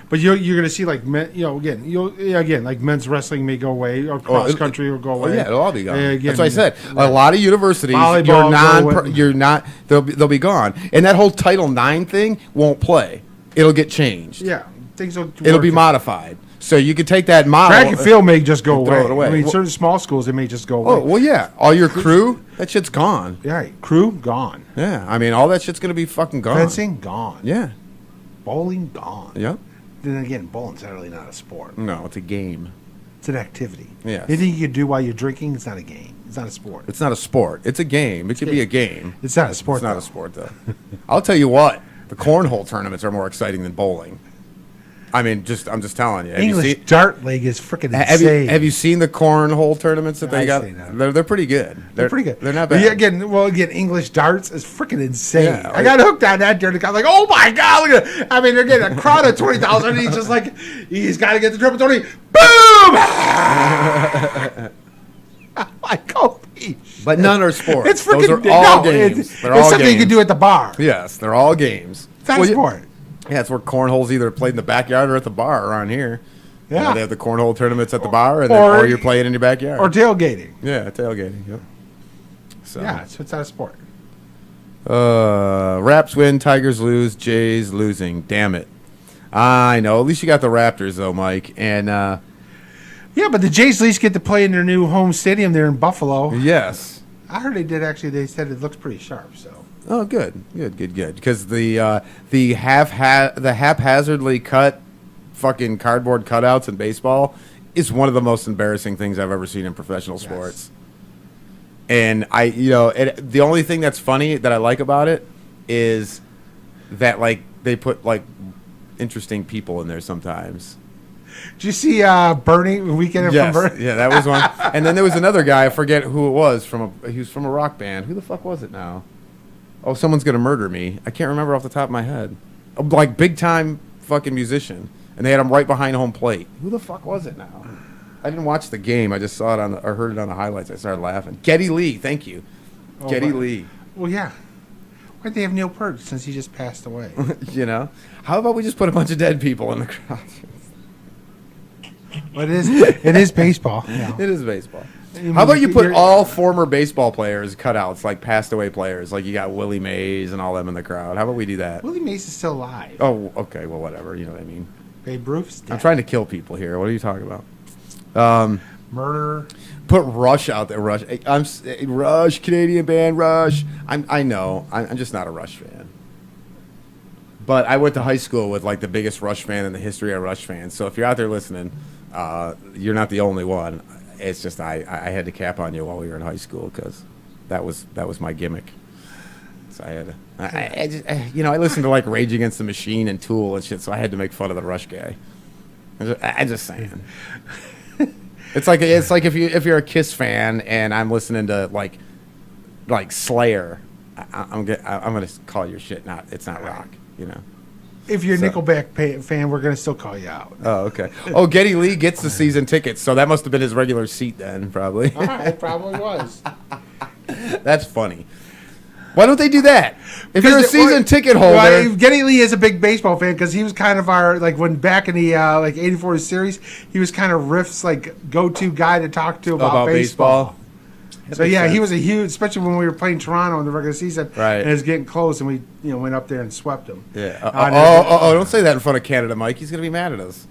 S3: But you're going to see like men, again like men's wrestling may go away or cross country will go away.
S2: Oh, yeah, it'll all be gone.
S3: Again,
S2: That's what I said. A lot of universities,
S3: Volleyball
S2: you're not. They'll be gone, and that whole Title IX thing won't play. It'll get changed.
S3: Yeah, things will.
S2: It'll be modified. So you could take that model.
S3: Track and field may just go
S2: throw it away.
S3: I mean, certain small schools, they may just go away.
S2: Oh, well, yeah. All your crew, that shit's gone.
S3: Yeah, crew, gone.
S2: Yeah, I mean, all that shit's going to be fucking gone.
S3: Fencing, gone.
S2: Yeah.
S3: Bowling, gone.
S2: Yep.
S3: Then again, bowling's not really not a sport.
S2: No, it's a game.
S3: It's an activity.
S2: Yeah.
S3: Anything you can do while you're drinking, it's not a game. It's not a sport.
S2: It's not a sport. It's a game. It could be a game.
S3: It's not a sport,
S2: It's not a sport, though. I'll tell you what. The cornhole tournaments are more exciting than bowling. I mean, I'm just telling you.
S3: English dart league is freaking insane.
S2: Have you seen the cornhole tournaments that they got?
S3: I've seen them.
S2: They're pretty good.
S3: They're pretty good.
S2: They're not
S3: But
S2: bad.
S3: yeah, again, English darts is freaking insane.
S2: Yeah,
S3: I got hooked on that during the like, oh my god, look at it. I mean, they're getting a crowd of 20,000, and he's just like, he's got to get the triple 20. Boom! I'm like, holy shit.
S2: But none are sports.
S3: It's freaking
S2: Those are all games.
S3: It's
S2: They're all
S3: something you can
S2: games.
S3: do at the bar.
S2: Yes, they're all games.
S3: It's not a sport.
S2: Yeah, it's where cornhole's either played in the backyard or at the bar around here.
S3: Yeah.
S2: You know, they have the cornhole tournaments at the bar, and or you're playing in your backyard.
S3: Or tailgating.
S2: Yeah, tailgating. Yep. So.
S3: Yeah, so it's not a sport.
S2: Raps win, Tigers lose, Jays losing. Damn it. I know. At least you got the Raptors, though, Mike. And
S3: yeah, but the Jays at least get to play in their new home stadium there in Buffalo.
S2: Yes.
S3: I heard they did actually. They said it looks pretty sharp. So.
S2: Oh, good. Because the haphazardly cut fucking cardboard cutouts in baseball is one of the most embarrassing things I've ever seen in professional sports. And the only thing that's funny that I like about it is that like they put like interesting people in there sometimes.
S3: Did you see Bernie Weekend from Bernie?
S2: Yeah, that was one. And then there was another guy, I forget who it was, he was from a rock band. Who the fuck was it now? Oh, someone's gonna murder me. I can't remember off the top of my head. Like big time fucking musician, and they had him right behind home plate. Who the fuck was it now? I didn't watch the game. I just saw it or heard it on the highlights. I started laughing. Geddy Lee, thank you. Geddy Lee.
S3: Well, yeah. Why'd they have Neil Peart since he just passed away?
S2: You know, how about we just put a bunch of dead people in the crowd?
S3: Well, it is baseball. Yeah.
S2: It is baseball. How about you put all former baseball players cutouts, like passed away players, like you got Willie Mays and all them in the crowd? How about we do that?
S3: Willie Mays is still alive.
S2: Oh, okay. Well, whatever. You know what I mean.
S3: Babe Ruth's dead.
S2: I'm trying to kill people here. What are you talking about?
S3: Murder.
S2: Put Rush out there. Rush. Rush, Canadian band. Rush. I know. I'm just not a Rush fan. But I went to high school with like the biggest Rush fan in the history of Rush fans. So if you're out there listening, you're not the only one. It's just I had to cap on you while we were in high school because that was my gimmick. So I had to. I listened to like Rage Against the Machine and Tool and shit. So I had to make fun of the Rush guy. I'm just saying. It's like if you're a Kiss fan and I'm listening to like Slayer, I'm gonna call your shit it's not rock, you know.
S3: If you're a Nickelback fan, we're gonna still call you out.
S2: Oh, okay. Oh, Geddy Lee gets the season tickets, so that must have been his regular seat then, probably.
S3: It probably was.
S2: That's funny. Why don't they do that? If you're a season ticket holder,
S3: well, Geddy Lee is a big baseball fan because he was kind of our when back in the '84 series, he was kind of Riff's go-to guy to talk to about baseball. So yeah, he was a huge, especially when we were playing Toronto in the regular season,
S2: right?
S3: And it was getting close, and we went up there and swept him.
S2: Yeah. Don't say that in front of Canada, Mike. He's gonna be mad at us.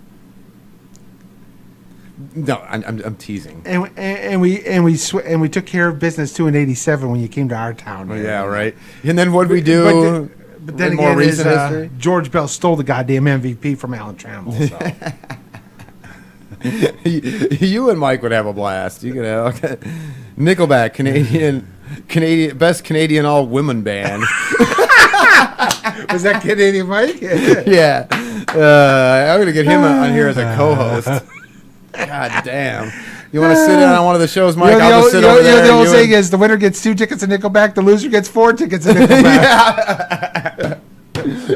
S2: No, I'm teasing.
S3: And we took care of business too in '87 when you came to our town.
S2: Oh, yeah, right. And then what did we do?
S3: But then
S2: more
S3: again,
S2: recent history?
S3: George Bell stole the goddamn MVP from Alan Trammell. So.
S2: You and Mike would have a blast. You could have Nickelback, Canadian best Canadian all women band.
S3: Was that Canadian Mike?
S2: Yeah. I'm gonna get him on here as a co-host. God damn. You want to sit in on one of the shows, Mike? I'll just sit over there.
S3: The old saying is the winner gets 2 tickets to Nickelback, the loser gets 4 tickets to Nickelback.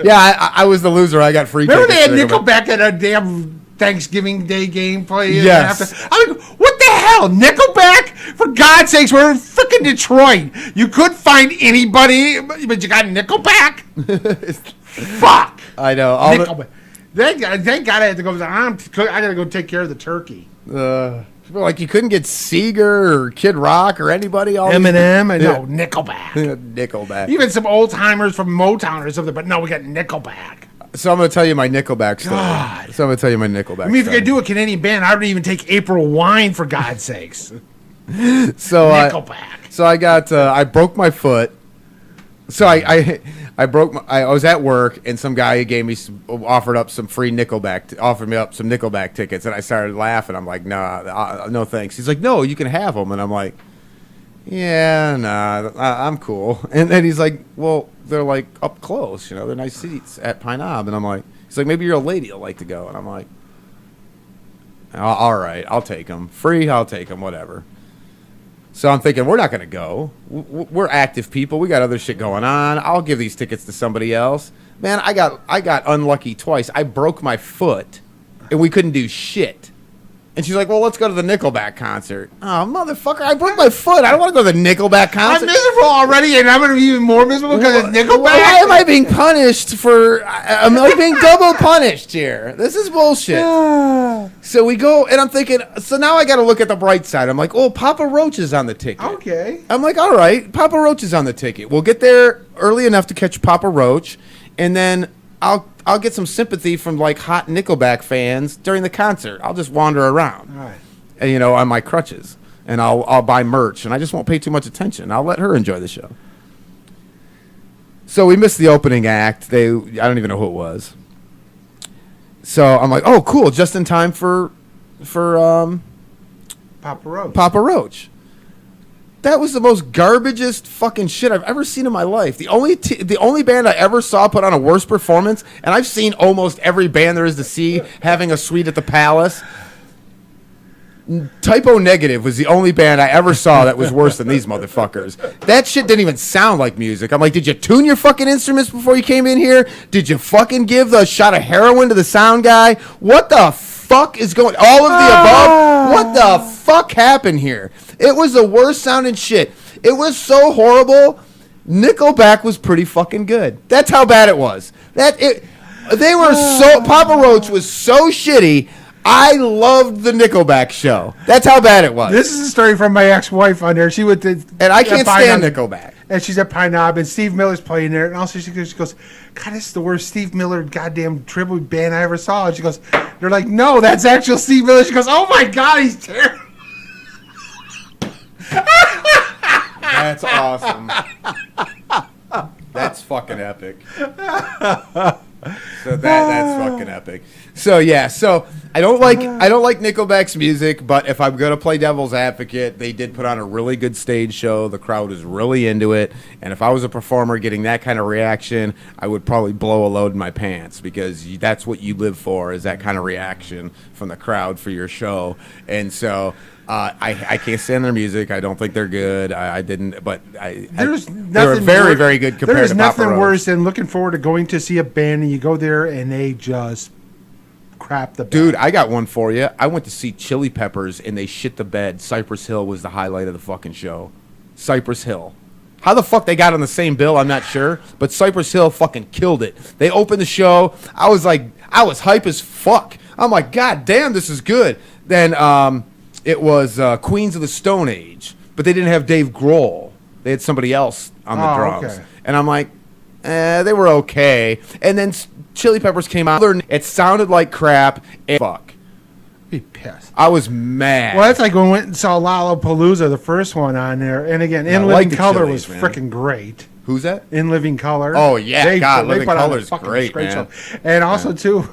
S2: Yeah, I was the loser. I got free
S3: Remember
S2: tickets.
S3: they had Nickelback at a damn Thanksgiving Day game play?
S2: Yes.
S3: I mean, what the hell? Nickelback? For God's sakes, we're in freaking Detroit. You couldn't find anybody, but you got Nickelback? Fuck.
S2: I know.
S3: Thank God I had to go. I gotta go take care of the turkey.
S2: Like you couldn't get Seeger or Kid Rock or anybody.
S3: Eminem and no Nickelback.
S2: Nickelback.
S3: Even some old timers from Motown or something. But no, we got Nickelback.
S2: So I'm going to tell you my Nickelback story.
S3: God.
S2: So I'm going to tell you my Nickelback
S3: I mean, if
S2: story.
S3: you're going to do a Canadian band, I would even take April Wine, for God's sakes.
S2: So
S3: Nickelback.
S2: So I got I broke my foot. So I was at work and some guy offered me up some Nickelback tickets, and I started laughing. I'm like, nah, no thanks. He's like, no, you can have them, and I'm like, yeah, nah, I'm cool. And then he's like, well, they're like up close, they're nice seats at Pine Knob, and I'm like, he's like, maybe you're a lady, you'll like to go, and I'm like, all right, I'll take them, free, I'll take them, whatever. So I'm thinking, we're not going to go. We're active people. We got other shit going on. I'll give these tickets to somebody else. Man, I got unlucky twice. I broke my foot, and we couldn't do shit. And she's like, well, let's go to the Nickelback concert. Oh, motherfucker, I broke my foot. I don't want to go to the Nickelback concert.
S3: I'm miserable already, and I'm going to be even more miserable because it's Nickelback.
S2: Why am I being punished I'm like being double punished here. This is bullshit. So we go, and I'm thinking, so now I got to look at the bright side. I'm like, oh, Papa Roach is on the ticket.
S3: Okay.
S2: I'm like, all right, Papa Roach is on the ticket. We'll get there early enough to catch Papa Roach, and then I'll get some sympathy from like hot Nickelback fans during the concert. I'll just wander around,
S3: All right.
S2: and, on my crutches, and I'll buy merch, and I just won't pay too much attention. I'll let her enjoy the show. So we missed the opening act. I don't even know who it was. So I'm like, oh, cool, just in time for
S3: Papa Roach.
S2: Papa Roach. That was the most garbagest fucking shit I've ever seen in my life. The only band I ever saw put on a worse performance, and I've seen almost every band there is to see having a suite at the Palace. Typo Negative was the only band I ever saw that was worse than these motherfuckers. That shit didn't even sound like music. I'm like, did you tune your fucking instruments before you came in here? Did you fucking give the shot of heroin to the sound guy? What the fuck is going? All of the above? What the fuck happened here? It was the worst sounding shit. It was so horrible. Nickelback was pretty fucking good. That's how bad it was. Papa Roach was so shitty. I loved the Nickelback show. That's how bad it was.
S3: This is a story from my ex-wife on there. She went to,
S2: and I can't stand Nickelback.
S3: And she's at Pine Knob, and Steve Miller's playing there. And also she goes, God, this is the worst Steve Miller goddamn tribute band I ever saw. And she goes, they're like, no, that's actual Steve Miller. She goes, oh my God, he's terrible.
S2: That's awesome. That's fucking epic. So that's fucking epic. So yeah, I don't like Nickelback's music, but if I'm gonna play devil's advocate, they did put on a really good stage show. The crowd was really into it, and if I was a performer getting that kind of reaction, I would probably blow a load in my pants, because that's what you live for, is that kind of reaction from the crowd for your show. And so I can't stand their music. I don't think they're good. They were very, very good compared to Papa Roach.
S3: There's nothing worse than looking forward to going to see a band and you go there and they just crap the bed.
S2: Dude, I got one for you. I went to see Chili Peppers and they shit the bed. Cypress Hill was the highlight of the fucking show. Cypress Hill. How the fuck they got on the same bill, I'm not sure. But Cypress Hill fucking killed it. They opened the show. I was hype as fuck. I'm like, God damn, this is good. Then it was Queens of the Stone Age. But they didn't have Dave Grohl. They had somebody else on the drums.
S3: Okay.
S2: And I'm like, they were okay. And then Chili Peppers came out. It sounded like crap. And fuck.
S3: Be pissed.
S2: I was mad.
S3: Well, that's like when we went and saw Lollapalooza, the first one on there. And again, In Living Color was freaking great.
S2: Who's that?
S3: In Living Color.
S2: Oh, yeah. God, Living Color's
S3: great,
S2: man.
S3: show. And also, too,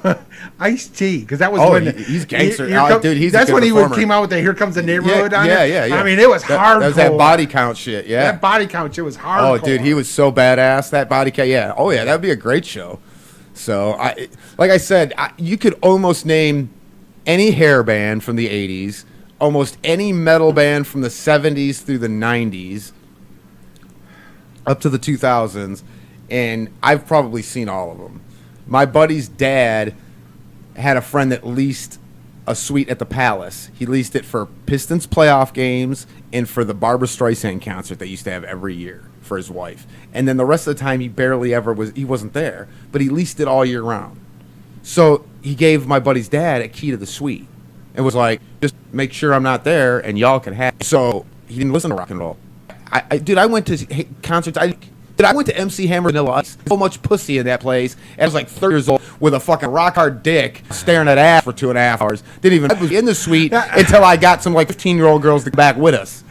S3: Ice-T, because that was when...
S2: he's gangster.
S3: Dude,
S2: he's
S3: that's
S2: a good
S3: when he
S2: performer.
S3: came out with the Here Comes the Neighborhood on it.
S2: Yeah.
S3: I mean, it was hardcore.
S2: That was that body count shit, yeah.
S3: That body count shit was hardcore.
S2: Oh, dude, he was so badass. That body count, yeah. Oh, yeah, that would be a great show. So, like I said, you could almost name any hair band from the 80s, almost any metal band from the 70s through the 90s, up to the 2000s, and I've probably seen all of them. My buddy's dad had a friend that leased a suite at the Palace. He leased it for Pistons playoff games and for the Barbra Streisand concert they used to have every year for his wife. And then the rest of the time he barely ever was. He wasn't there, but he leased it all year round. So he gave my buddy's dad a key to the suite and was like, just make sure I'm not there and y'all can have it. So he didn't listen to rock and roll. Dude, I went to concerts. I went to MC Hammer Vanilla Ice. So much pussy in that place. And I was like 30 years old with a fucking rock hard dick staring at ass for 2.5 hours. Didn't even I was in the suite until I got some like 15-year-old girls to come back with us.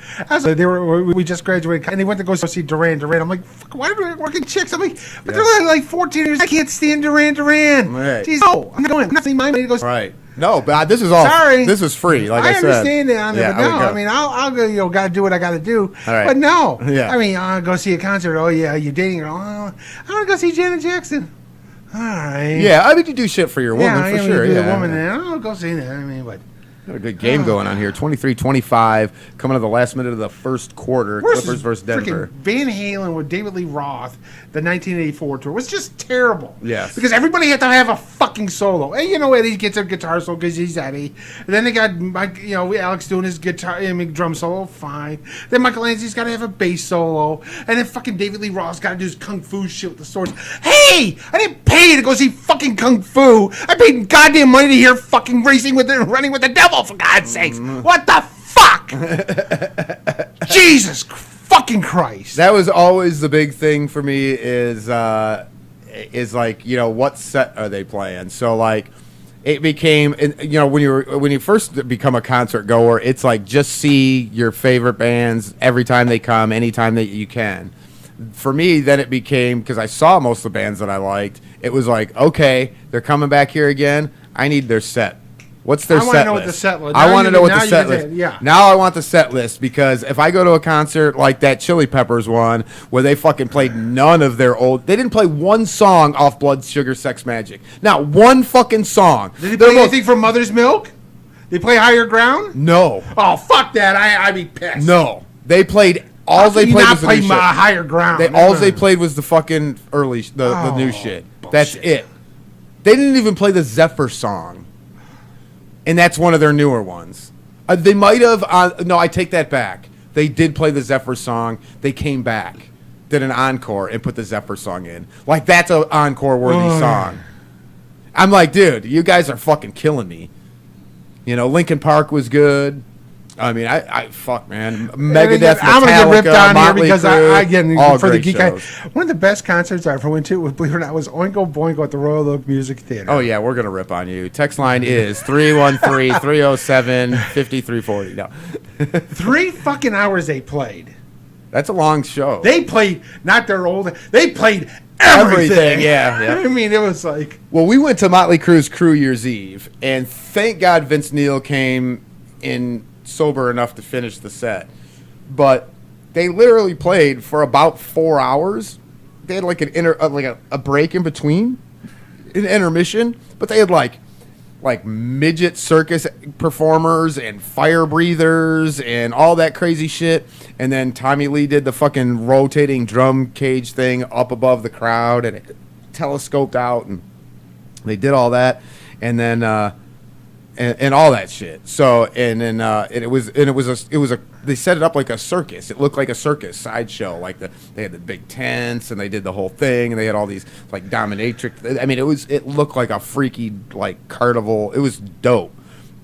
S3: We just graduated, and they went to go see Duran Duran. I'm like, fuck, why are we working chicks? I'm like, but they're like 14 years. I can't stand Duran Duran.
S2: Right.
S3: Jeez, no, I'm not going. I'm not seeing my money goes.
S2: Right. No, but this is all.
S3: Sorry.
S2: This is free. Like I said.
S3: I understand that on there, but no. I mean, I'll go. You know, gotta do what I gotta do.
S2: All right.
S3: But no.
S2: Yeah.
S3: I mean, I'll go see a concert. Oh yeah, you're dating her. Oh, I want to go see Janet Jackson. All right.
S2: Yeah, I mean, you do shit for your woman for sure.
S3: Yeah,
S2: Yeah,
S3: the woman. I'll go see that. I mean, but.
S2: Got a good game going on here. 23-25, coming to the last minute of the first quarter. Clippers versus Denver.
S3: Van Halen with David Lee Roth, the 1984 tour, was just terrible.
S2: Yes.
S3: Because everybody had to have a fucking solo. And you know, Eddie gets a guitar solo because he's Eddie. And then they got Mike, Alex doing his guitar, drum solo, fine. Then Michael Ansley's got to have a bass solo. And then fucking David Lee Roth's got to do his kung fu shit with the swords. Hey, I didn't pay to go see fucking kung fu. I paid goddamn money to hear fucking racing with and running with the devil. For God's sakes, what the fuck? Jesus fucking Christ!
S2: That was always the big thing for me. Is like, what set are they playing? So like, it became, when you first become a concert goer, it's like just see your favorite bands every time they come, anytime that you can. For me, then it became, because I saw most of the bands that I liked, it was like, okay, they're coming back here again. I need their set. What's their set list? I want to know what the set list. I want to know what the set list. Yeah. Now I want the set list, because if I go to a concert like that Chili Peppers one where they fucking played none of their old, they didn't play one song off Blood Sugar Sex Magic. Not one fucking song.
S3: Did they play anything from Mother's Milk? They play Higher Ground?
S2: No.
S3: Oh fuck that! I'd be pissed.
S2: No, they played. All they played was the new shit.
S3: Higher Ground.
S2: All they played was the fucking early, the new shit. Bullshit. That's it. They didn't even play the Zephyr song. And that's one of their newer ones. They might have. No, I take that back. They did play the Zephyr song. They came back, did an encore, and put the Zephyr song in. Like, that's an encore-worthy song. I'm like, dude, you guys are fucking killing me. Linkin Park was good. I mean, I fuck, man. Megadeth,
S3: I'm going to get ripped on here because
S2: Crew,
S3: for the geek guy, one of the best concerts I ever went to, believe it or not, was Oingo Boingo at the Royal Oak Music Theater.
S2: Oh, yeah, we're going to rip on you. Text line is 313-307-5340. No.
S3: 3 fucking hours they played.
S2: That's a long show.
S3: They played, not their old, they played everything.
S2: Yeah.
S3: I mean, it was like.
S2: Well, we went to Motley Crue's Crew Year's Eve, and thank God Vince Neil came in sober enough to finish the set, but they literally played for about 4 hours. They had like a break in between, an intermission, but they had like midget circus performers and fire breathers and all that crazy shit. And then Tommy Lee did the fucking rotating drum cage thing up above the crowd, and it telescoped out, and they did all that, and then and all that shit. So and then it was they set it up like a circus. It looked like a circus sideshow. Like they had the big tents, and they did the whole thing, and they had all these like dominatrix. I mean, it looked like a freaky like carnival. It was dope.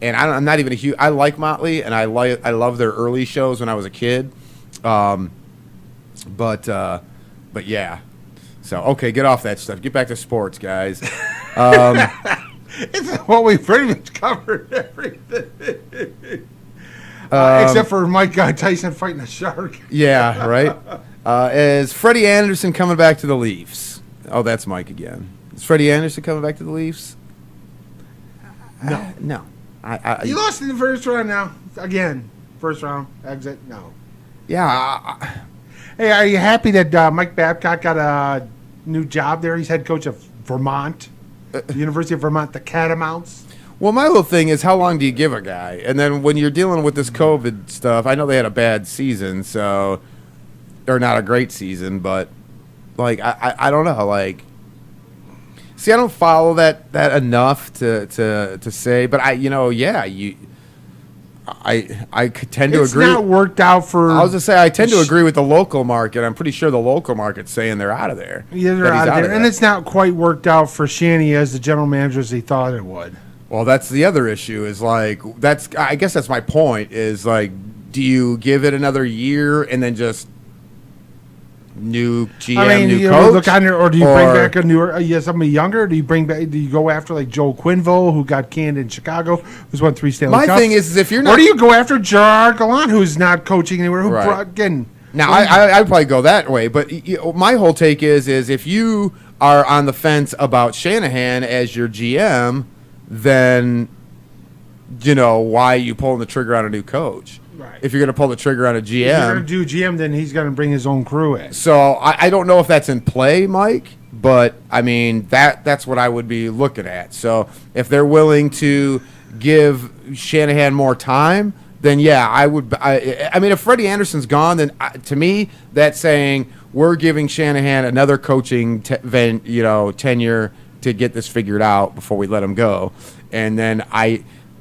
S2: And I'm not even a huge. I like Motley, and I love their early shows when I was a kid. But yeah. So okay, get off that stuff. Get back to sports, guys.
S3: Well, we pretty much covered everything. Except for Mike Tyson fighting a shark.
S2: Yeah, right? Is Freddie Anderson coming back to the Leafs? Oh, that's Mike again. Is Freddie Anderson coming back to the Leafs?
S3: No.
S2: No.
S3: He lost in the first round now. Again. First round. Exit. No.
S2: Yeah.
S3: Hey, are you happy that Mike Babcock got a new job there? He's head coach of Vermont. The University of Vermont, the Catamounts.
S2: Well, my whole thing is, how long do you give a guy? And then when you're dealing with this COVID stuff, I know they had a bad season, or not a great season, but like I don't know, like. See, I don't follow that enough to say, but I tend to
S3: It's
S2: agree.
S3: not worked out for.
S2: I was gonna say I tend to agree with the local market. I'm pretty sure the local market's saying they're out of there.
S3: Yeah, they're
S2: that he's
S3: out of there. And it's not quite worked out for Shanny as the general manager as he thought it would.
S2: Well, that's the other issue. Is like I guess that's my point. Is like, do you give it another year and then just new GM, new coach?
S3: Look on there, or do you bring back a newer, somebody younger? Or do you bring back? Do you go after like Joel Quinville, who got canned in Chicago, who's won 3 Stanley Cups?
S2: My thing is if you're not,
S3: or do you go after Gerard Gallant, who's not coaching anywhere? Who
S2: Right.
S3: brought, again?
S2: now I'd probably go that way. But my whole take is if you are on the fence about Shanahan as your GM, then why are you pulling the trigger on a new coach?
S3: Right.
S2: If you're going to pull the trigger on a GM,
S3: If you're going to do GM, then he's going to bring his own crew in.
S2: So I don't know if that's in play, Mike, but I mean that's what I would be looking at. So if they're willing to give Shanahan more time, then yeah, I would. I mean, if Freddie Anderson's gone, then to me that's saying we're giving Shanahan another coaching tenure to get this figured out before we let him go. And then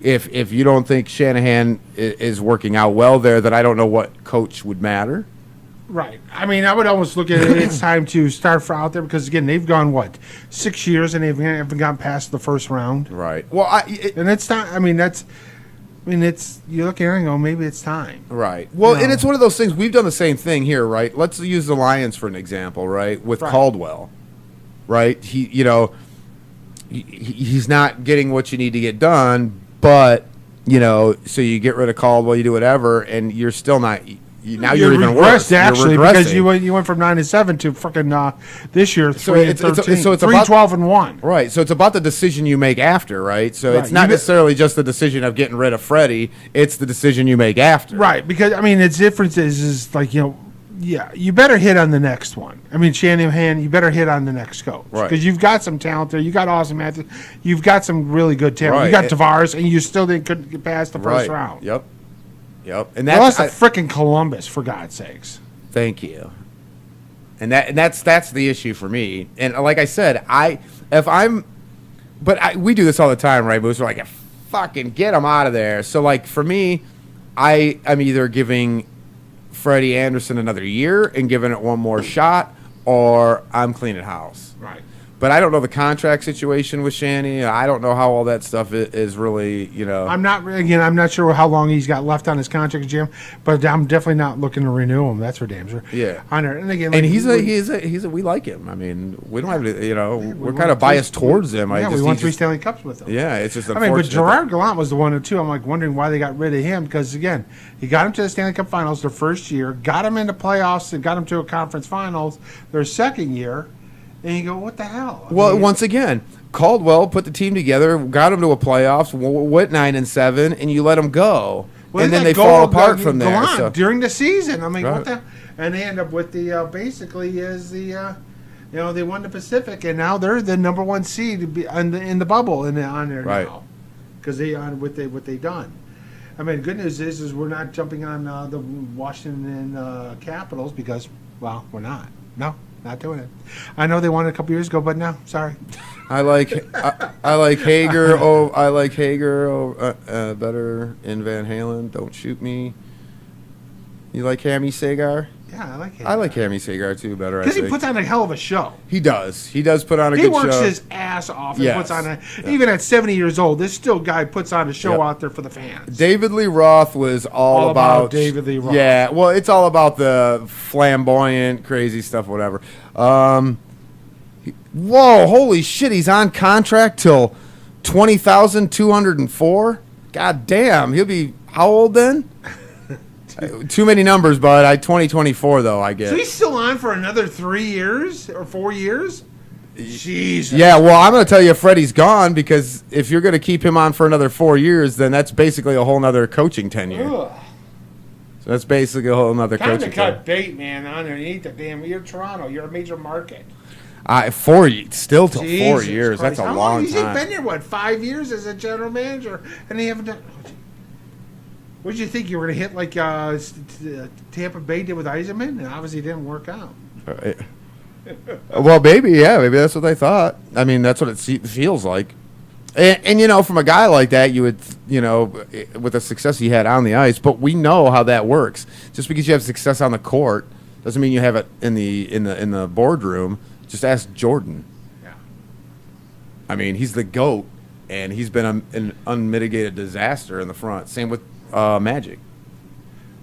S2: If you don't think Shanahan is working out well there, then I don't know what coach would matter.
S3: Right. I mean, I would almost look at it. It's time to start for out there because again, they've gone 6 years and they haven't gotten past the first round.
S2: Right. Well,
S3: and it's not. I mean, it's you look at it and go, maybe it's time.
S2: Right. Well, and it's one of those things. We've done the same thing here, right? Let's use the Lions for an example, right? With Caldwell, right? He's not getting what you need to get done. But, so you get rid of Caldwell, you do whatever, and you're still not. Now you're even worse.
S3: Actually,
S2: you're
S3: because you went from 9-7 to fucking this year 3-13,
S2: so it's
S3: 3-12-1.
S2: Right. So it's about the decision you make after, right? So it's not necessarily just the decision of getting rid of Freddie. It's the decision you make after.
S3: Right. Because I mean, its difference is like yeah, you better hit on the next one. I mean, Shanahan, you better hit on the next coach.
S2: Right.
S3: Because you've got some talent there. You got Austin Matthews. You've got some really good talent.
S2: Right.
S3: You got Tavares, and you still couldn't get past the first round.
S2: Yep. And
S3: that's freaking Columbus, for God's sakes.
S2: Thank you. And that's the issue for me. And like I said, we do this all the time, right? Moose? We're like, fucking get them out of there. So like for me, I'm either giving Freddie Anderson another year and giving it one more shot, or I'm cleaning house.
S3: Right.
S2: But I don't know the contract situation with Shanny. I don't know how all that stuff is really,
S3: I'm not sure how long he's got left on his contract, Jim. But I'm definitely not looking to renew him. That's for damn sure.
S2: Yeah.
S3: And again,
S2: and we like him. I mean, we don't have to, we're kind of biased towards him.
S3: Yeah, we won 3 Stanley Cups with him.
S2: Yeah, it's just unfortunate.
S3: But Gerard Gallant was the one too. I'm like wondering why they got rid of him because again, he got him to the Stanley Cup Finals their first year, got him into playoffs, and got him to a conference finals their second year. And you go, what the hell?
S2: Once again, Caldwell put the team together, got them to a playoffs, went 9-7, and you let them go, and then they fall apart from there. So.
S3: During the season, I mean, what the? And they end up with the basically is the, they won the Pacific, and now they're the number 1 seed in the bubble on there now, because they on what they done. I mean, good news is we're not jumping on the Washington Capitals because we're not. No. Not doing it. I know they won it a couple years ago, but no, sorry.
S2: I like Hager. I like Hager better in Van Halen. Don't shoot me. You like Hammy Sagar?
S3: Yeah, I like Hager.
S2: I like Hammy Sagar too better.
S3: Because he puts on a hell of a show.
S2: He does. He does put on a good show.
S3: He works his ass off and puts on even at 70 years old, this still guy puts on a show out there for the fans.
S2: David Lee Roth was all about
S3: David Lee Roth.
S2: Yeah, well, it's all about the flamboyant, crazy stuff, whatever. Whoa, holy shit, he's on contract till 20,204? God damn, he'll be how old then? Too many numbers, bud. 2024 though, I guess.
S3: So he's still on for another 3 years or 4 years? Jesus.
S2: Yeah, well, I'm going to tell you Freddie's gone because if you're going to keep him on for another 4 years, then that's basically a whole nother coaching tenure. Ugh. So that's basically a whole nother coaching tenure.
S3: Time to cut bait, man, underneath the damn. You're Toronto. You're a major market.
S2: 4 still till
S3: Jesus
S2: 4 years.
S3: Christ.
S2: That's a
S3: How
S2: long
S3: He's
S2: time.
S3: been here, 5 years as a general manager, and they haven't done. What did you think you were going to hit like Tampa Bay did with Yzerman? And obviously it didn't work out.
S2: Well, maybe that's what they thought. I mean, that's what it feels like. And you know, from a guy like that, you would, you know, with the success he had on the ice, but we know how that works. Just because you have success on the court doesn't mean you have it in the boardroom. Just ask Jordan.
S3: Yeah.
S2: I mean, he's the GOAT, and he's been an unmitigated disaster in the front. Same with Magic.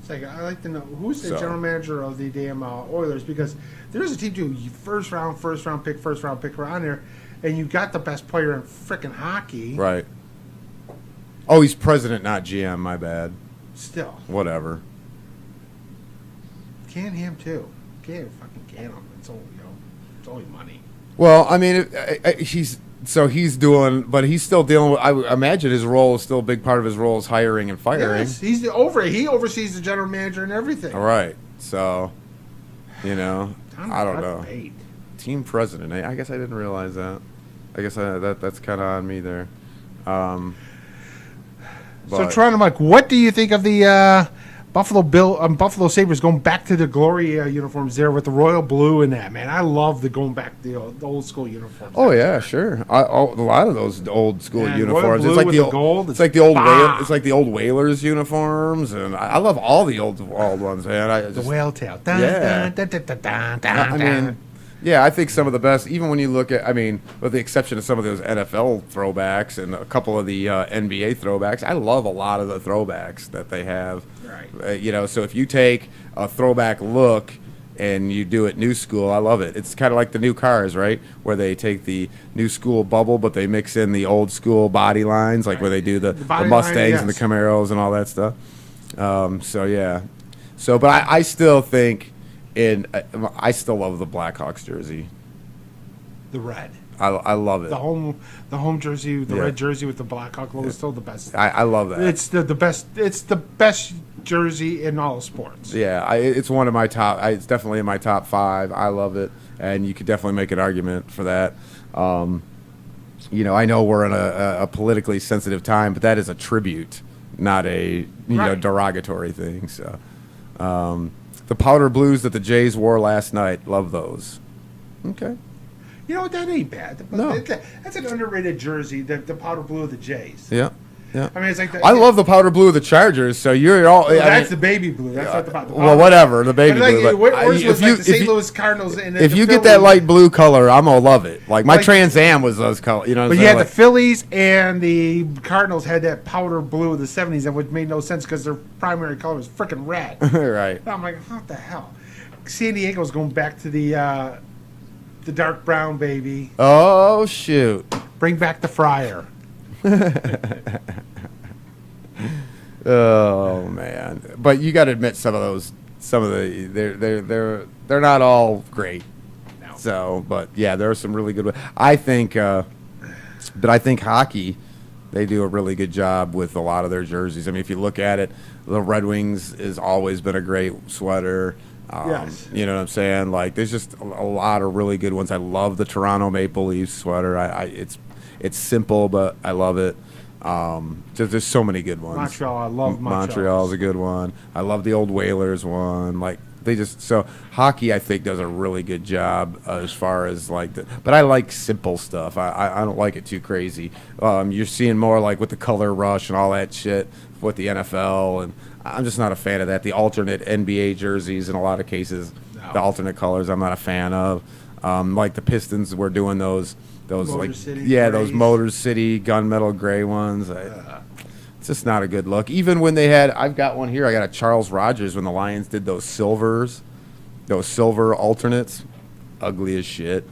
S3: It's like, I like to know who's the
S2: So-
S3: general manager of the damn Oilers, because there's a team too. First round pick around there, and you got the best player in frickin' hockey.
S2: Right. Oh, he's president, not GM. My bad.
S3: Still,
S2: Whatever.
S3: can him too. Can him. It's only it's only money.
S2: Well, I mean, he's doing, but he's still dealing with. I imagine his role is still a big part of his role is hiring and firing.
S3: Yes, he oversees the general manager and everything.
S2: All right. So, you know,
S3: Tom
S2: I don't know.
S3: Brady.
S2: Team president. I guess I didn't realize that. I guess that's kind of on me there.
S3: So,
S2: But-
S3: Toronto, Mike, what do you think of the Buffalo Sabres going back to the glory uniforms there with the royal blue and that, man? I love going back to the old school uniforms.
S2: Oh yeah, sure. A lot of those old school
S3: Yeah,
S2: uniforms.
S3: royal blue with the gold,
S2: It's like the old
S3: bah!
S2: It's like the old Whalers uniforms, and I love all the old ones, man.
S3: The whale tail. Dun,
S2: Yeah.
S3: dun, dun, dun, dun, dun,
S2: I
S3: dun.
S2: mean, yeah, I think some of the best, even when you look at, I mean, with the exception of some of those NFL throwbacks and a couple of the NBA throwbacks, I love a lot of the throwbacks that they have.
S3: Right.
S2: You know, so if you take a throwback look and you do it new school, I love it. It's kind of like the new cars, right? Where they take the new school bubble, but they mix in the old school body lines, like where they do the
S3: body
S2: Mustangs
S3: line,
S2: and the
S3: yes.
S2: Camaros and all that stuff. So, yeah. So, but I still think... I still love the Blackhawks jersey.
S3: The red.
S2: I love it.
S3: The home jersey, the
S2: Yeah.
S3: red jersey with the Blackhawk logo is still the best.
S2: I love that.
S3: It's the best. It's the best jersey in all of sports.
S2: Yeah, it's one of my top. It's definitely in my top 5. I love it, and you could definitely make an argument for that. You know, I know we're in a politically sensitive time, but that is a tribute, not a
S3: Right.
S2: derogatory thing. So, the powder blues that the Jays wore last night, love those. Okay.
S3: You know what? That ain't bad.
S2: No.
S3: That's an underrated jersey. The powder blue of the Jays.
S2: Yeah. Yeah.
S3: I mean, it's like
S2: I love the powder blue of the Chargers. So you're all.
S3: Well,
S2: I
S3: that's
S2: mean,
S3: the baby blue. That's not the powder.
S2: well, whatever, the baby
S3: But like,
S2: blue.
S3: Where's
S2: But
S3: was like the St.
S2: if
S3: Louis Cardinals? And
S2: if
S3: the
S2: you get
S3: Phillies.
S2: that light blue color, I'm gonna love it. Like my
S3: Like-
S2: Trans Am was those colors. You know what
S3: But
S2: I'm
S3: you
S2: saying?
S3: had the Phillies and the Cardinals had that powder blue of the 70s, and which made no sense because their primary color was freaking red.
S2: Right.
S3: I'm like, what the hell? San Diego's going back to the dark brown, baby.
S2: Oh shoot.
S3: Bring back the Friar.
S2: Oh man. But you got to admit some of the they're not all great.
S3: No.
S2: So, but yeah, there are some really good ones. I think hockey, they do a really good job with a lot of their jerseys. I mean, if you look at it, the Red Wings has always been a great sweater.
S3: Yes.
S2: You know what I'm saying? Like, there's just a lot of really good ones. I love the Toronto Maple Leafs sweater. It's simple, but I love it. There's so many good ones.
S3: Montreal, I love Montreal.
S2: Montreal's a good one. I love the old Whalers one. Like, so hockey, I think, does a really good job as far as like but I like simple stuff. I don't like it too crazy. You're seeing more like with the color rush and all that shit with the NFL, and I'm just not a fan of that. The alternate NBA jerseys in a lot of cases, the alternate colors, I'm not a fan of. Like the Pistons were doing those
S3: Motor
S2: like
S3: City
S2: those
S3: grays.
S2: Motor City gunmetal gray ones. It's just not a good look. Even when they had, I've got one here. I got a Charles Rogers when the Lions did those silver alternates, ugly as shit.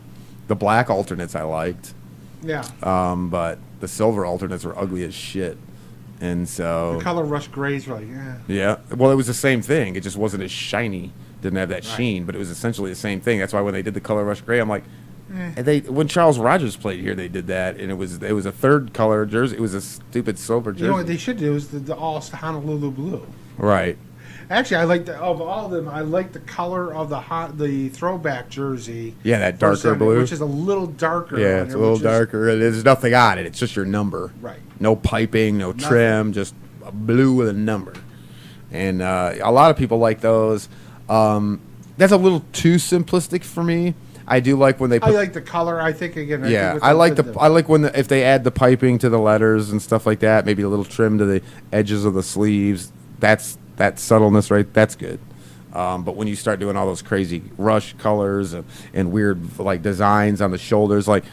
S2: The black alternates I liked,
S3: Yeah.
S2: but the silver alternates were ugly as shit. And so,
S3: The color rush grays were like,
S2: yeah. Well, it was the same thing. It just wasn't as shiny. Didn't have that sheen, but it was essentially the same thing. That's why when they did the color rush gray, I'm like, and when Charles Rogers played here, they did that, and it was a third color jersey. It was a stupid silver jersey.
S3: You know what they should do is the all Honolulu blue.
S2: Right.
S3: Actually, I like of all of them. I like the color of the throwback jersey.
S2: Yeah, that
S3: for
S2: darker
S3: Sunday,
S2: blue.
S3: which is a little darker.
S2: Yeah,
S3: on
S2: it's a
S3: there,
S2: little
S3: which is-
S2: darker. There's nothing on it. It's just your number.
S3: Right.
S2: No piping, no trim, just a blue with a number. And a lot of people like those. That's a little too simplistic for me. I do like when they
S3: I
S2: put.
S3: like the color. I think again.
S2: Yeah,
S3: think
S2: I like I like when if they add the piping to the letters and stuff like that. Maybe a little trim to the edges of the sleeves. That's that subtleness, right? That's good. But when you start doing all those crazy rush colors and weird like designs on the shoulders, like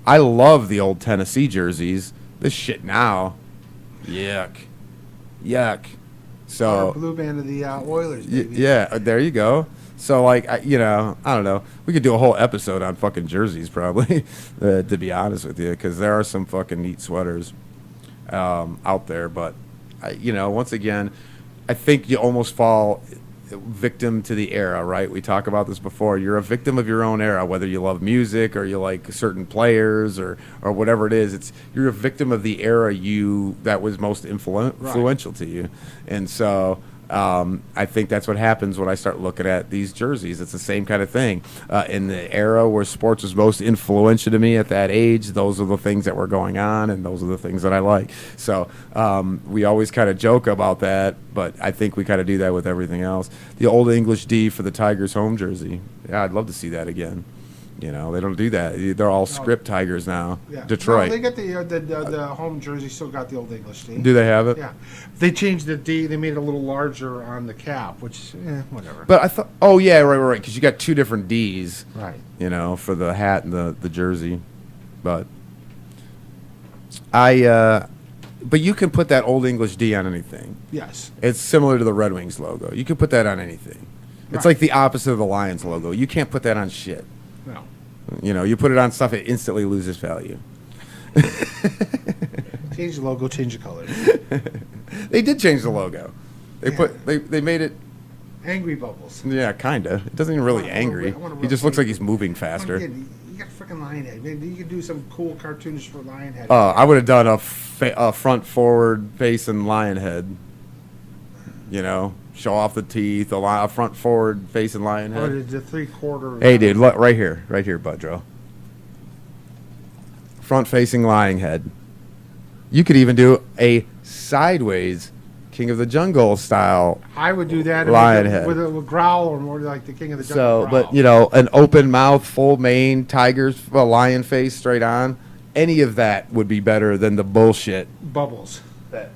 S2: I love the old Tennessee jerseys. This shit now, yuck. So
S3: blue band of the Oilers. Baby.
S2: yeah, there you go. So like I don't know. We could do a whole episode on fucking jerseys probably, to be honest with you, because there are some fucking neat sweaters out there. But once again, I think you almost fall victim to the era, right? We talk about this before. You're a victim of your own era, whether you love music or you like certain players or whatever it is. You're a victim of the era that was most influential to you, and so. I think that's what happens when I start looking at these jerseys. It's the same kind of thing. In the era where sports was most influential to me at that age, those are the things that were going on, and those are the things that I like. So we always kind of joke about that, but I think we kind of do that with everything else. The old English D for the Tigers home jersey. Yeah, I'd love to see that again. They don't do that. They're all script Tigers now.
S3: Yeah.
S2: Detroit.
S3: No, they got the home jersey. Still got the old English D.
S2: Do they have it?
S3: Yeah. They changed the D. They made it a little larger on the cap, which whatever.
S2: But I thought, oh yeah, right, because you got two different D's.
S3: Right.
S2: For the hat and the jersey, but but you can put that old English D on anything.
S3: Yes.
S2: It's similar to the Red Wings logo. You can put that on anything. It's like the opposite of the Lions logo. You can't put that on shit.
S3: No.
S2: You put it on stuff, it instantly loses value.
S3: Change the logo, change the color.
S2: They did change the logo. They made it.
S3: Angry Bubbles.
S2: Yeah, kinda. It doesn't even really angry. He just looks like he's moving faster.
S3: You got freaking Lionhead. Maybe you could do some cool cartoons for Lionhead.
S2: I would have done a front forward face and lion head. Show off the teeth, a front forward face and lion head.
S3: Or the 3/4.
S2: Hey, dude, look right here, Budro. Front facing lion head. You could even do a sideways King of the Jungle style.
S3: I would do that
S2: lion head
S3: with a growl, or more like the King of the Jungle.
S2: So, but an open mouth, full mane, tigers, a lion face straight on. Any of that would be better than the bullshit.
S3: Bubbles.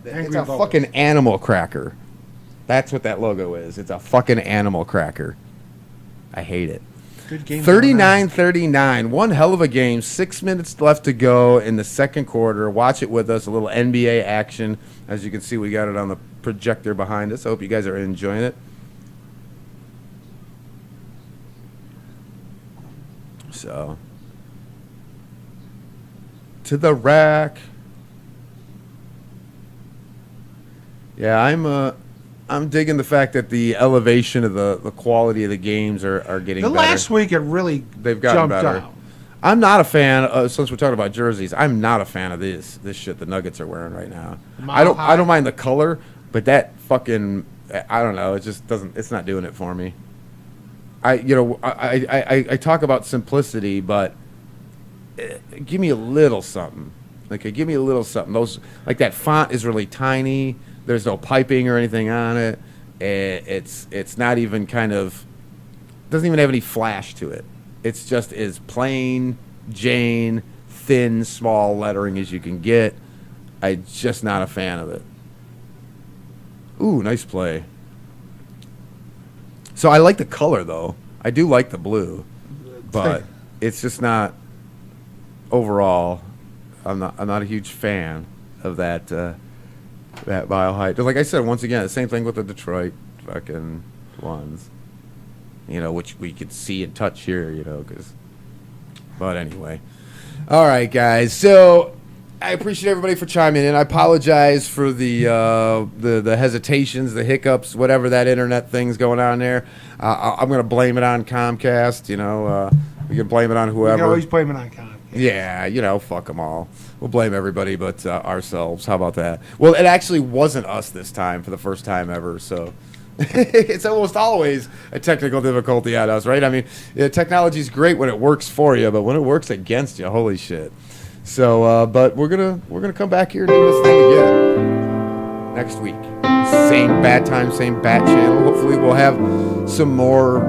S2: It's a fucking animal cracker. That's what that logo is. It's a fucking animal cracker. I hate it.
S3: Good game.
S2: 39-39. One hell of a game. 6 minutes left to go in the second quarter. Watch it with us. A little NBA action. As you can see, we got it on the projector behind us. I hope you guys are enjoying it. So, to the rack. Yeah, I'm digging the fact that the elevation of the quality of the games are getting better.
S3: Last week it really
S2: they've gotten
S3: jumped
S2: better.
S3: out.
S2: I'm not a fan. Since we're talking about jerseys, I'm not a fan of this shit the Nuggets are wearing right now. I don't mind the color, but that fucking I don't know. It just doesn't. It's not doing it for me. I talk about simplicity, but give me a little something. Give me a little something. Those that font is really tiny. There's no piping or anything on it. It's not even doesn't even have any flash to it. It's just as plain Jane, thin, small lettering as you can get. I'm just not a fan of it. Ooh, nice play. So I like the color though. I do like the blue, but it's just not overall. I'm not a huge fan of that. That mile height. Like I said, once again, the same thing with the Detroit fucking ones. Which we could see and touch here, but anyway. All right, guys. So I appreciate everybody for chiming in. I apologize for the hesitations, the hiccups, whatever that internet thing's going on there. I'm going to blame it on Comcast, we can blame it on whoever.
S3: You can always blame it on Comcast.
S2: Yeah, fuck them all. We'll blame everybody but ourselves. How about that? Well, it actually wasn't us this time for the first time ever, so it's almost always a technical difficulty at us, right? I mean, technology's great when it works for you, but when it works against you, holy shit. So, but we're gonna come back here and do this thing again next week. Same bad time, same bat channel. Hopefully, we'll have some more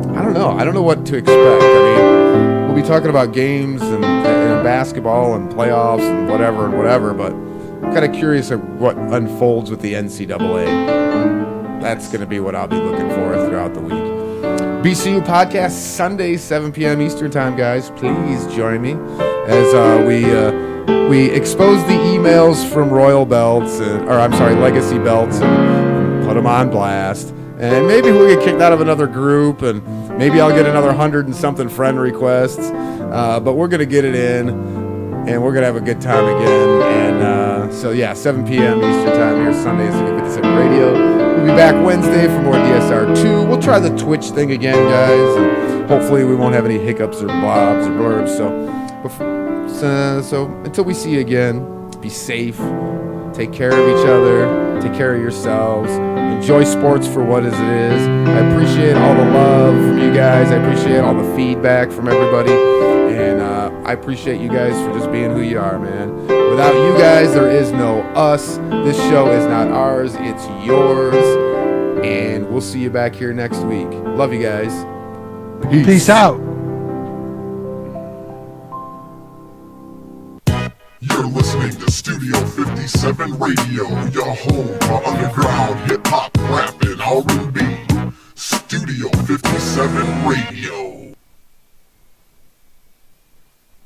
S2: I don't know. I don't know what to expect. I mean, we'll be talking about games and basketball and playoffs and whatever, but I'm kind of curious of what unfolds with the NCAA. That's going to be what I'll be looking for throughout the week. BCU Podcast, Sunday, 7 p.m. Eastern Time, guys. Please join me as we expose the emails from Royal Belts, Legacy Belts, and put them on blast. And maybe we'll get kicked out of another group, and maybe I'll get another 100 and something friend requests. But we're going to get it in, and we're going to have a good time again. And 7 p.m. Eastern Time here, Sunday, Studio 57 Radio. We'll be back Wednesday for more DSR2. We'll try the Twitch thing again, guys. And hopefully we won't have any hiccups or blobs or blurbs. So until we see you again, be safe. Take care of each other. Take care of yourselves. Enjoy sports for what it is. I appreciate all the love from you guys. I appreciate all the feedback from everybody. And I appreciate you guys for just being who you are, man. Without you guys, there is no us. This show is not ours. It's yours. And we'll see you back here next week. Love you guys.
S3: Peace out.
S1: You're listening to Studio 57 Radio, your home for underground hip-hop, rap, and R&B. Studio 57 Radio.